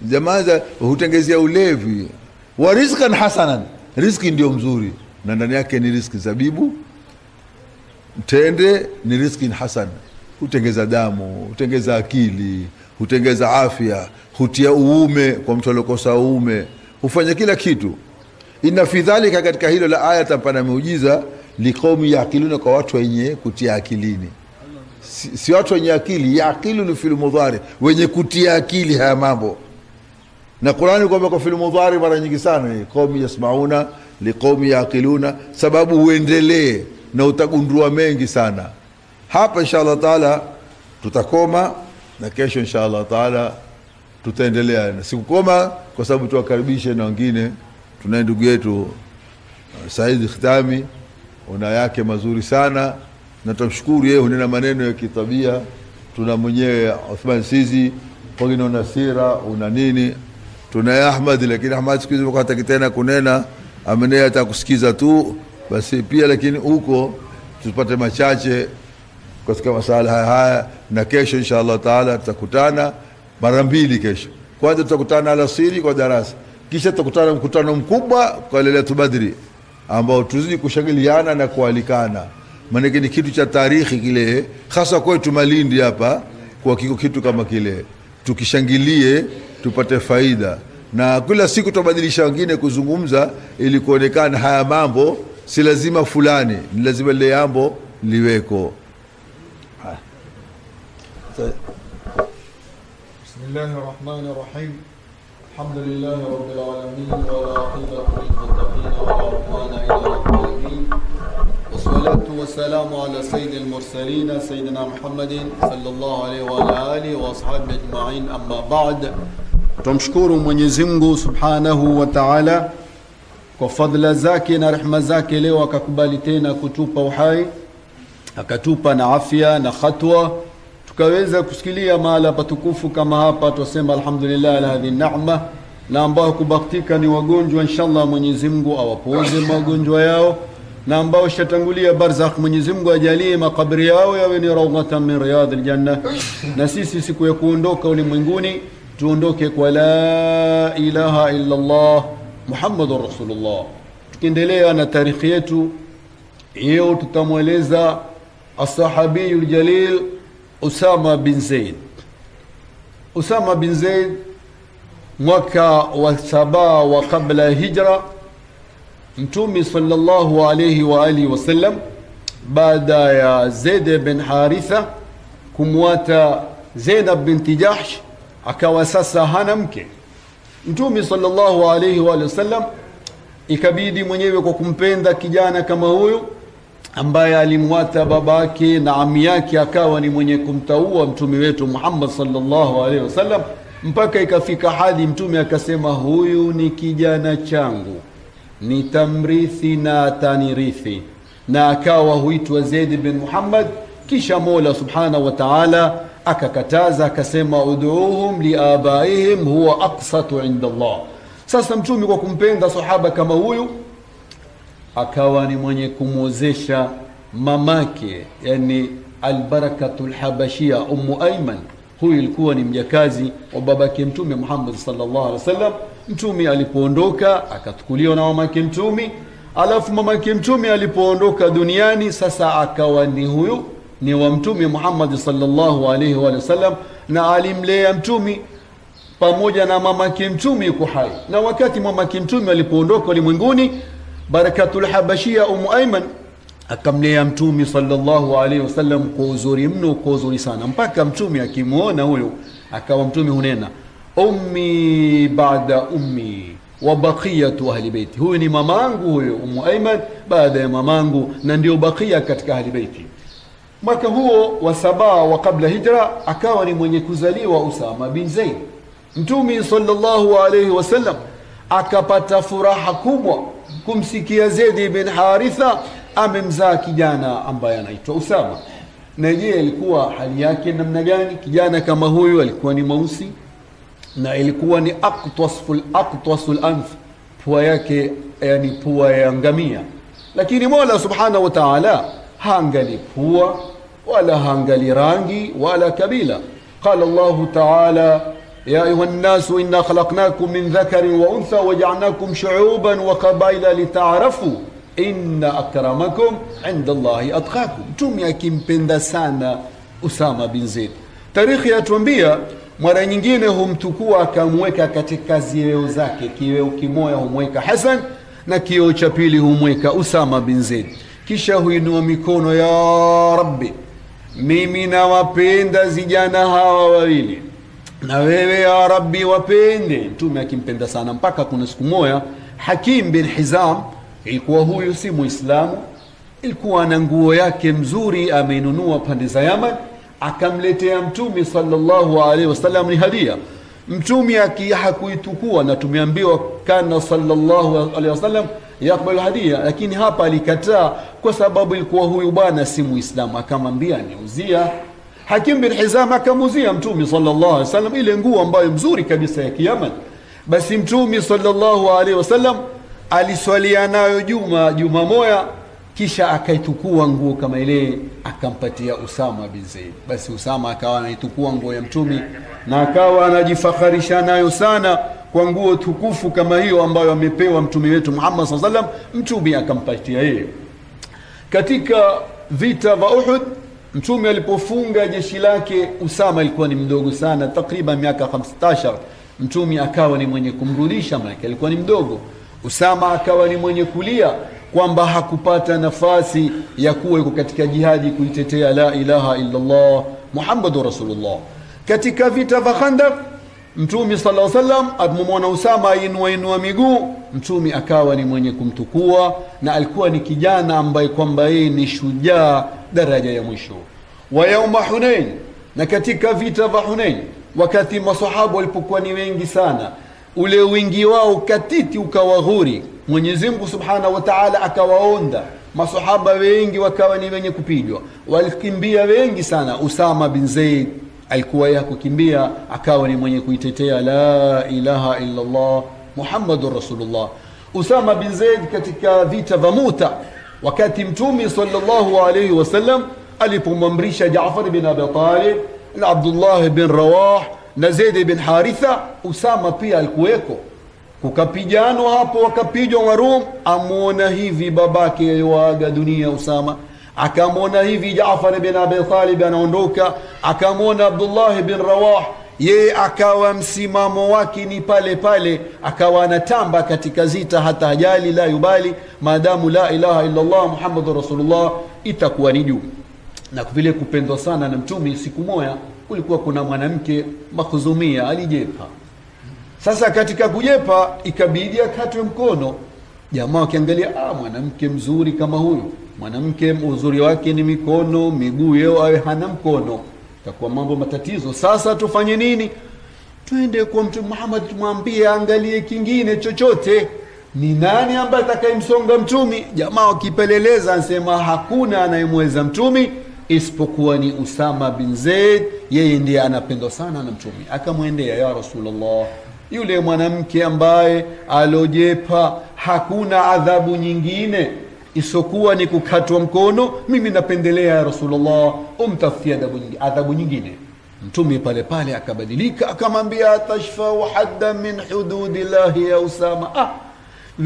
Jamaa hutengezea ulevi. Wa rizqan hasanan, riziki ndio mzuri na ndani yake ni riziki. Zabibu tende ni riziki hasan. Hutengeza damu, hutengeza akili, hutengeza afya, hutia uume kwa mtu aliyokosa uume, hufanya kila kitu. Inna fi dhalika, katika hilo la aya tapana muujiza liqaumi yaqiluna, kwa watu wenye kutia akilini. Si watu wenye akili, yaqilu ni fil mudhari, wenye kutia akili haya mambo. Na Qur'ani kwamba kwa fil mudhari mara nyingi sana ni qaumi yasmauna liqaumi yaqiluna, sababu uendelee na utagundua mengi sana. Hapa inshallah taala tutakoma, na kesho inshallah taala tutaendelea. Na sikukoma kwa sababu tuwakaribishe na wengine. Tuna ndugu yetu Said Khitami, una yake mazuri sana na tumshukuru yeye, hunena maneno ya kitabia. Tuna mwenyewe Uthman Sizi, wengine una Sira, una nini, tuna Ahmad, lakini Ahmad siku hizo wakati tena kunena amenea atakusikiza tu basi pia, lakini huko tupate machache katika masala haya. Na kesho inshallah taala tutakutana mara mbili. Kesho kwanza tutakutana alasiri kwa darasa, kisha tutakutana mkutano mkubwa kwa Lailatul Badri ambao tuzidi kushangiliana na kualikana. Maana ni kitu cha tarikhi kile, hasa kwetu Malindi hapa, kwa kitu kama kile tukishangilie tupate faida. na kila siku tubadilisha wengine kuzungumza ili kuonekana haya mambo si lazima fulani, ni lazima ile jambo liweko. Bismillahir Rahmanir Rahim. Alhamdulillahi Rabbil Alamin wa la aqibatu lil muttaqin wa la udwana illa 'alal zalimin. Wassalatu wassalamu ala sayyidil mursalin sayyidina Muhammadin sallallahu alayhi wa ala alihi wa ashabihi ajma'in, amma ba'd. Tumshukuru Mwenyezi Mungu Subhanahu wa Ta'ala kwa fadhila zake na rehema zake, leo akakubali tena kutupa uhai, akatupa na afya na khatwa, tukaweza kusikilia mahala patukufu kama hapa. Tuseme alhamdulillah ala hadhi neema, na ambao kubahatika ni wagonjwa, inshallah Mwenyezi Mungu awapoze magonjwa yao, na ambao shatangulia barzakh, Mwenyezi Mungu ajalie makaburi yao yawe ni rawdatan min riyadil janna. Na sisi siku ya kuondoka ulimwenguni tuondoke kwa la ilaha illa Allah Muhammadur Rasulullah. Tukiendelea na tarikhi yetu, leo tutamweleza as-sahabiyul jalil Usama bin Zaid. Usama bin Zaid mwaka wa 7 wa kabla hijra, Mtume sallallahu alayhi wa alihi wasallam baada ya Zaid bin Haritha kumwata Zainab binti Jahsh, akawa sasa hana mke. Mtume sallallahu alayhi wa alihi wasallam ikabidi mwenyewe kwa kumpenda kijana kama huyu ambaye alimwata babake na ami yake, akawa ni mwenye kumtaua mtume wetu Muhammad sallallahu alayhi wasallam, mpaka ikafika hadi mtume akasema, huyu ni kijana changu, nitamrithi na atanirithi, na akawa huitwa Zaid bin Muhammad. Kisha Mola subhanahu wa ta'ala akakataza akasema, ud'uuhum liabaihim huwa aqsatu inda Allah. Sasa mtume kwa kumpenda sahaba kama huyu akawa ni mwenye kumwozesha mamake, yani albarakatul habashia Ummu Ayman. Huyu ilikuwa ni mjakazi wa babake mtume Muhammad sallallahu alaihi wasallam. Mtume alipoondoka akatukuliwa na mamake mtume, alafu mamake mtume alipoondoka duniani, sasa akawa ni huyu ni wa mtume Muhammad sallallahu alaihi wasallam, na alimlea mtume pamoja na mamake mtume yuko hai. Na wakati mamake mtume alipoondoka ulimwenguni, barakatul habashia Ummu Ayman akamlea mtume sallallahu alaihi wasallam kwa uzuri mno, kwa uzuri sana, mpaka mtume akimuona huyo akawa mtume hunena, ummi ba'da ummi wa baqiyatu ahli baiti. Huyu ni mamangu huyo Ummu Ayman baada ya mamangu, na ndio bakia katika ahli baiti. Mwaka huo wa 7 wa kabla hijra akawa ni mwenye kuzaliwa Usama bin Zaid. Mtume sallallahu alaihi wasallam akapata furaha kubwa kumsikia Zaid bin Haritha amemzaa kijana ambaye anaitwa Usama. Na je, ilikuwa hali yake namna gani? Kijana kama huyu alikuwa ni mweusi na ilikuwa ni aqtasul anf, pua yake yani pua ya ngamia. Lakini Mola subhanahu wa ta'ala haangali pua wala haangali rangi wala kabila. Qala Allahu ta'ala, ya ayuha nnasu inna khalaqnakum min dhakarin wa untha waja'alnakum shu'uban wa qabaila lita'arafu inna akramakum 'inda Allahi atqakum. Mtume akimpenda sana Usama bin Zaid. Tarikhi yatuambia mara nyingine humtukua akamweka katika ziweo zake, kiweo kimoja humweka Hasan na kiweo cha pili humweka Usama bin Zaid, kisha huinua mikono, ya Rabbi, mimi nawapenda vijana hawa wawili, na wewe ya Rabbi wapende. Mtume akimpenda sana, mpaka kuna siku moja Hakim bin Hizam, ilikuwa huyu si Muislamu, ilikuwa na nguo yake mzuri amenunua pande za Yaman, akamletea Mtume sallallahu alaihi wasallam ni hadia. Mtume hakuitukua, na tumeambiwa kana sallallahu alaihi wasallam yakubali hadia, lakini hapa alikataa kwa sababu ilikuwa huyu bwana si Muislamu. Akamwambia niuzia. Hakim bin Hizam akamuzia Mtume sallallahu alaihi wasallam ile nguo ambayo mzuri kabisa ya Kiyaman. Basi Mtume sallallahu alaihi wasallam aliswalia nayo juma moja, kisha akaitukua nguo kama ile akampatia Usama bin Zaid. Basi Usama akawa anaitukua nguo ya Mtume na akawa anajifakharisha nayo sana kwa nguo tukufu kama hiyo ambayo amepewa Mtume wetu Muhammad sallallahu alaihi wasallam. Mtume akampatia yeye. Katika vita vya Uhud, Mtume alipofunga jeshi lake, Usama alikuwa ni mdogo sana, takriban miaka 15, Mtume akawa ni mwenye kumrudisha, maana alikuwa ni mdogo. Usama akawa ni mwenye kulia kwamba hakupata nafasi ya kuwa yuko katika jihadi kuitetea la ilaha illa Allah Muhammadur Rasulullah. Katika vita vya Khandaq, Mtume sallallahu alaihi wasallam alipomwona Usama inua miguu, Mtume akawa ni mwenye kumtukua, na alikuwa ni kijana ambaye kwamba yeye ni shujaa daraja ya mwisho. Wa yauma Hunain, na katika vita vya Hunain, wakati masahaba walipokuwa ni wengi sana, ule wingi wao katiti ukawaghuri, Mwenyezi Mungu Subhanahu wa Ta'ala akawaonda masahaba wengi, wakawa ni wenye kupigwa, walikimbia wengi sana. Usama bin Zaid alikuwa yakukimbia, akawa ni mwenye kuitetea la ilaha illa Allah Muhammadur Rasulullah. Usama bin Zaid katika vita vya Muta, wakati Mtume sallallahu alayhi wasallam alipomamrisha Jaafar bin Abi Talib na Abdullah bin Rawah na Zaid bin Haritha, Usama pia alikuweko. Kukapigano hapo, wakapigwa Warum. Amuona hivi babake yuaga dunia Usama, akamwona hivi Jaafar bin Abi Talib anaondoka, akamwona Abdullah bin Rawah, yeye akawa msimamo wake ni pale pale, akawa anatamba katika zita, hata hajali, la yubali, maadamu la ilaha illa Allah Muhammadur Rasulullah itakuwa ni juu. Na vile kupendwa sana na Mtume, siku moja kulikuwa kuna mwanamke Makhzumia alijepa. Sasa katika kujepa ikabidi akatwe mkono. Jamaa wakiangalia, mwanamke mzuri kama huyu, mwanamke uzuri wake ni mikono, miguu yao awe hana mkono, itakuwa mambo matatizo. Sasa tufanye nini? Twende kwa Mtume Muhammad tumwambie angalie kingine chochote. Ni nani ambaye atakayemsonga Mtume? Jamaa wakipeleleza anasema hakuna anayemweza Mtume isipokuwa ni Usama bin Zaid, yeye ndiye anapendwa sana na Mtume. Akamwendea, ya Rasulullah, yule mwanamke ambaye alojepa, hakuna adhabu nyingine isokuwa ni kukatwa mkono, mimi napendelea ya Rasulullah umtafutie adhabu nyingine. Mtume pale pale akabadilika, akamwambia, tashfau hadda min hududillahi ya Usama,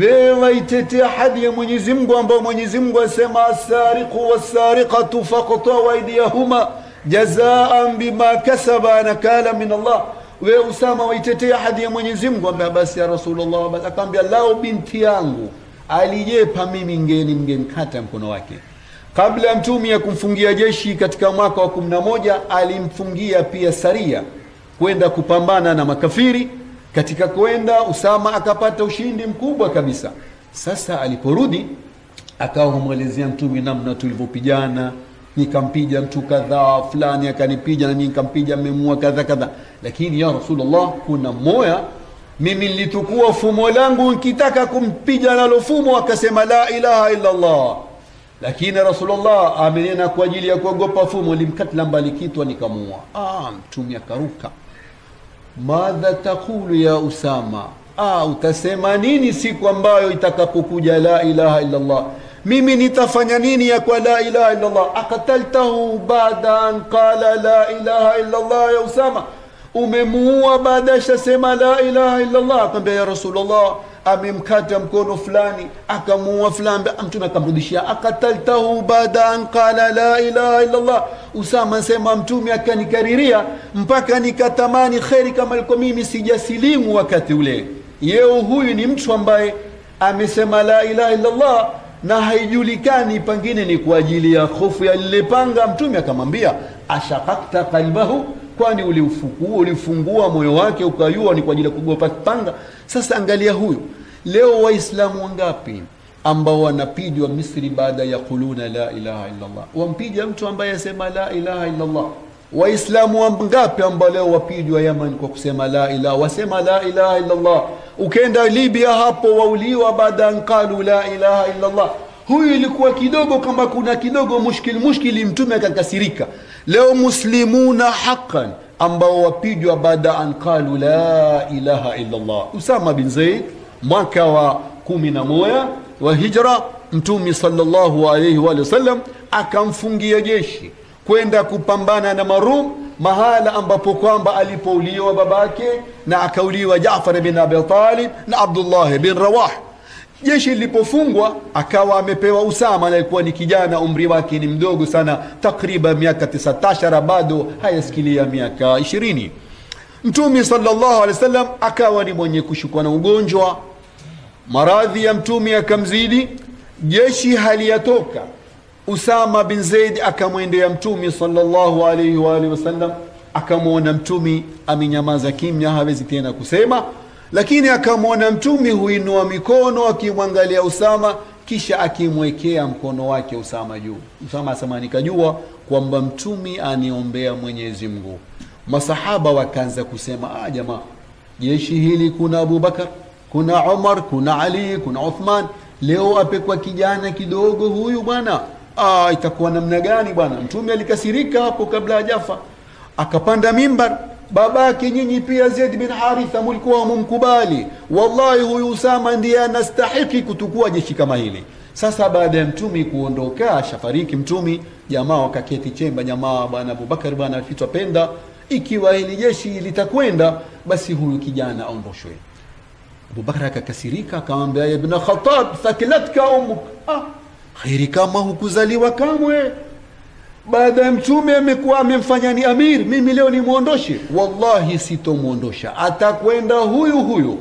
wewe itetea hadi ya Mwenyezi Mungu ambao Mwenyezi Mungu asema, as-sariqu was-sariqatu faqta'u aydiyahuma jazaan bima kasaba nakala min Allah. Wewe Usama waitetea hadi ya Mwenyezi Mungu? Ambaye basi ya Rasulullah. Basi akamwambia, lao binti yangu alijepa, mimi ngemkata mkono wake. Kabla Mtume ya kumfungia jeshi katika mwaka wa 11, alimfungia pia saria kwenda kupambana na makafiri. Katika kwenda, Usama akapata ushindi mkubwa kabisa. Sasa aliporudi, akawa kumwelezea Mtume namna tulivyopigana, nikampiga mtu kadhaa, fulani akanipiga na mimi nikampiga, memua kadha kadha. Lakini ya Rasulullah, kuna moya mimi nilitukua fumo langu, nikitaka kumpiga nalo fumo akasema la ilaha illa Allah. Lakini Rasulullah amenena kwa ajili ya kuogopa fumo, limkatla mbali kitwa nikamua. Mtume akaruka, madha taqulu ya Usama, utasema nini siku ambayo itakapokuja la ilaha illa Allah? Mimi nitafanya nini ya kwa la ilaha illa Allah? Aqtaltahu baada an qala la ilaha illa Allah ya Usama, umemuua baada ya sema la ilaha illa Allah. Akamwambia, ya Rasulullah, amemkata mkono fulani, akamuua fulani. Mtume akamrudishia, aqtaltahu baada an qala la ilaha illa Allah. Usama sema Mtume akanikariria mpaka nikatamani kheri kama alikuwa mimi sijasilimu wakati ule. Yeo huyu ni mtu ambaye amesema la ilaha illa Allah na haijulikani pengine ni kwa ajili ya hofu ya lile panga. Mtume akamwambia, ashaqaqta qalbahu, kwani ulifungua moyo wake ukayua ni kwa ajili ya kugopa panga? Sasa angalia huyu leo, waislamu wangapi ambao wanapigwa Misri baada ya kuluna la ilaha illa Allah? Wampija mtu ambaye asema la ilaha illa Allah. Waislamu wangapi ambao leo wapigwa Yaman kwa kusema la ilaha, wasema la ilaha illa Allah? Ukenda Libya hapo wauliwa baada anqalu la ilaha illa Allah. Huyu ilikuwa kidogo, kama kuna kidogo mushkili, Mtume akakasirika. Leo muslimuna haqqan ambao wapigwa baada anqalu la ilaha illa Allah. Usama bin Zaid mwaka wa 11 wa hijra, Mtume sallallahu alayhi wa sallam akamfungia jeshi kwenda kupambana na Marum, mahala ambapo kwamba alipouliwa babake na akauliwa Jaafar bin Abi Talib na Abdullah bin Rawah. Jeshi lilipofungwa, akawa amepewa Usama, na alikuwa ni kijana, umri wake ni mdogo sana, takriban miaka 19, bado hayasikilia miaka 20. Mtume sallallahu alaihi wasallam akawa ni mwenye kushukwa na ugonjwa, maradhi ya Mtume akamzidi, jeshi haliyatoka. Usama bin Zaid akamwendea Mtume sallallahu alaihi wasallam, akamwona Mtume amenyamaza kimya, hawezi tena kusema, lakini akamwona Mtume huinua mikono akimwangalia Usama, kisha akimwekea mkono wake Usama juu. Usama asema nikajua kwamba Mtume aniombea Mwenyezi Mungu. Masahaba wakaanza kusema, jamaa, jeshi hili kuna Abu Bakar, kuna Umar, kuna Ali, kuna Uthman, leo apekwa kijana kidogo huyu bwana, itakuwa namna gani bwana? Mtume alikasirika hapo kabla hajafa, akapanda mimbar. Babake nyinyi pia Zaid bin Haritha mlikuwa mumkubali, wallahi huyu Usama ndiye anastahili kutukua jeshi kama hili. Sasa baada ya Mtume kuondoka, shafariki Mtume, jamaa wakaketi chemba, jamaa bwana Abu Bakar bwana alipenda ikiwa hili jeshi litakwenda basi huyu kijana aondoshwe. Abu Bakar akakasirika, akamwambia ibn Khattab, thakilatka ummuk, khairi kama hukuzaliwa kamwe. Baada ya Mtume amekuwa amemfanya ni amir, mimi leo ni muondoshe? Wallahi sitomuondosha, atakwenda huyu.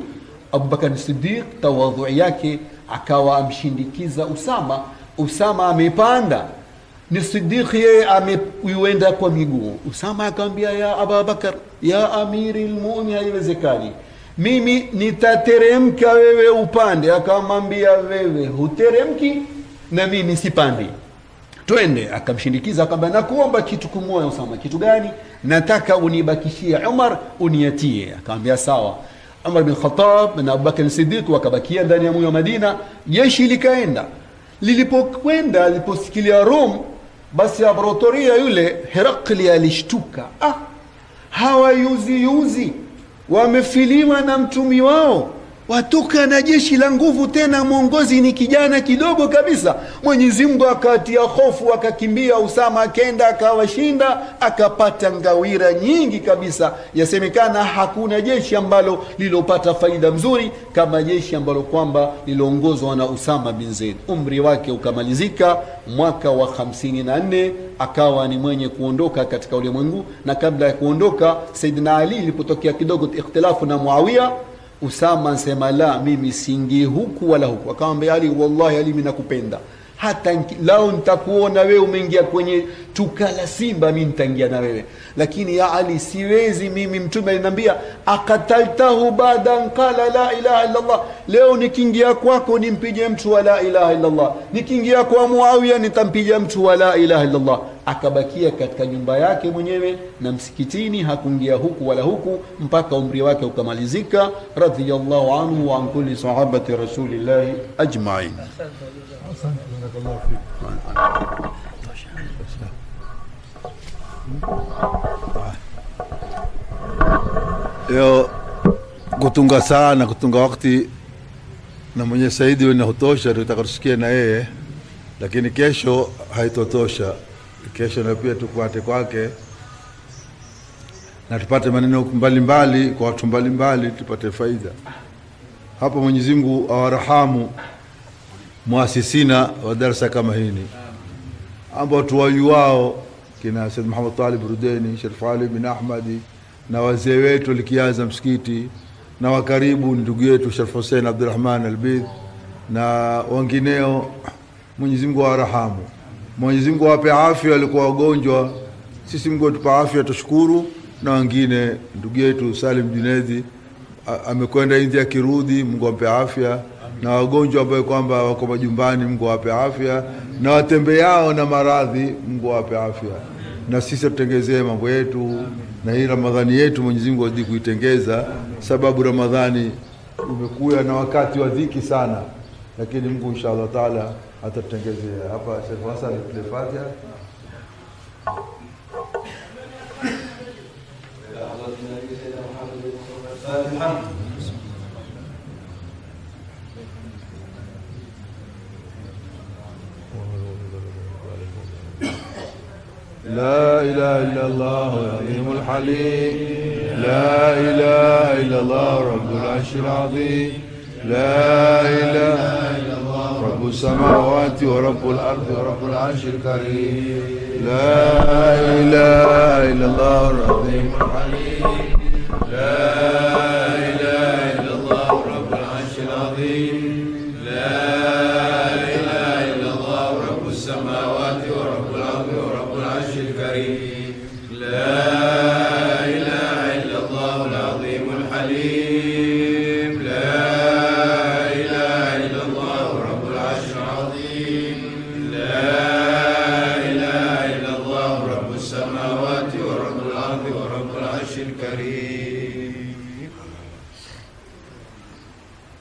Abu Bakar Siddiq tawadhu yake akawa amshindikiza Usama. Usama amepanda, ni Siddiq yeye ameuenda kwa miguu. Usama akamwambia, ya Abu Bakar, ya amiri almu'minin, haiwezekani, mimi nitateremka wewe upande. Akamwambia, wewe huteremki na mimi sipandi, twende. Akamshindikiza, akamwambia, nakuomba kitu kimoja Usama. Kitu gani? Nataka unibakishie Umar, uniatie. Akamwambia sawa. Umar bin Khattab na Abu Bakar Siddiq wakabakia ndani ya mji wa Madina. Jeshi likaenda, liliposikilia Rom, basi Abratoria yule Herakli alishtuka, hawa yuzi wamefiliwa na Mtume wao, watoka na jeshi la nguvu, tena mwongozi ni kijana kidogo kabisa. Mwenyezi Mungu akatia hofu, akakimbia. Usama akaenda akawashinda, akapata ngawira nyingi kabisa. Yasemekana hakuna jeshi ambalo lilopata faida mzuri kama jeshi ambalo kwamba liloongozwa na Usama bin Zaid. Umri wake ukamalizika mwaka wa 54, akawa ni mwenye kuondoka katika ulimwengu. Na kabla ya kuondoka, Saidina Ali ilipotokea kidogo ikhtilafu na Muawiya, Usama ansema, la, mimi singi huku wala huku. Akamwambia Ali, wallahi Ali, mimi nakupenda, hata lao nitakuona wewe umeingia kwenye tukala simba, mimi nitaingia na wewe, lakini ya Ali siwezi mimi. Mtume aliniambia, akataltahu baada qala la ilaha illa Allah, leo nikiingia kwako nimpige mtu wa la ilaha illa Allah, nikiingia kwa Muawiya nitampiga mtu wa la ilaha illa Allah. Akabakia katika nyumba yake mwenyewe na msikitini, hakuingia huku wala huku mpaka umri wake ukamalizika. Radhiyallahu anhu wa an kulli sahabati rasulillah ajma'in. Yo kutunga sana, kutunga wakati na mwenye Saidi na hutosha, tutakarusikia na yeye, lakini kesho haitotosha. Kesho na pia tukwate kwake na tupate maneno mbalimbali kwa watu mbalimbali, tupate faida hapo. Mwenyezi Mungu awarahamu muasisina wa darasa kama hili, ambao tuwayuao kina Said Muhammad Talib Rudeni, Sharif Ali bin Ahmadi, na wazee wetu likianza msikiti, na wakaribu ndugu yetu Sharif Hussein Abdurrahman Albid na wengineo. Mwenyezi Mungu awarahamu, Mwenyezi Mungu awape afya walikuwa wagonjwa. Sisi Mungu atupa afya, tushukuru. Na wengine ndugu yetu Salim Junedi amekwenda India, kirudi, Mungu awape afya. Na wagonjwa ambao kwamba wako majumbani, Mungu awape afya. Na watembeao na maradhi, Mungu awape afya. Na sisi tutengezee mambo yetu, na hii Ramadhani yetu Mwenyezi Mungu azidi kuitengeza, sababu Ramadhani umekuja na wakati wa dhiki sana, lakini Mungu inshallah taala atatengezea. Hapa Sheikh Hassan al-Fatiha. لا إله إلا الله العظيم الحليم، لا إله إلا الله رب العرش العظيم، لا إله إلا الله رب السماوات ورب الأرض ورب العرش الكريم، لا إله إلا الله العظيم الحليم، لا الكريم لا إله إلا الله العظيم الحليم لا إله إلا الله رب العرش العظيم لا إله إلا الله رب السماوات ورب الأرض ورب العرش الكريم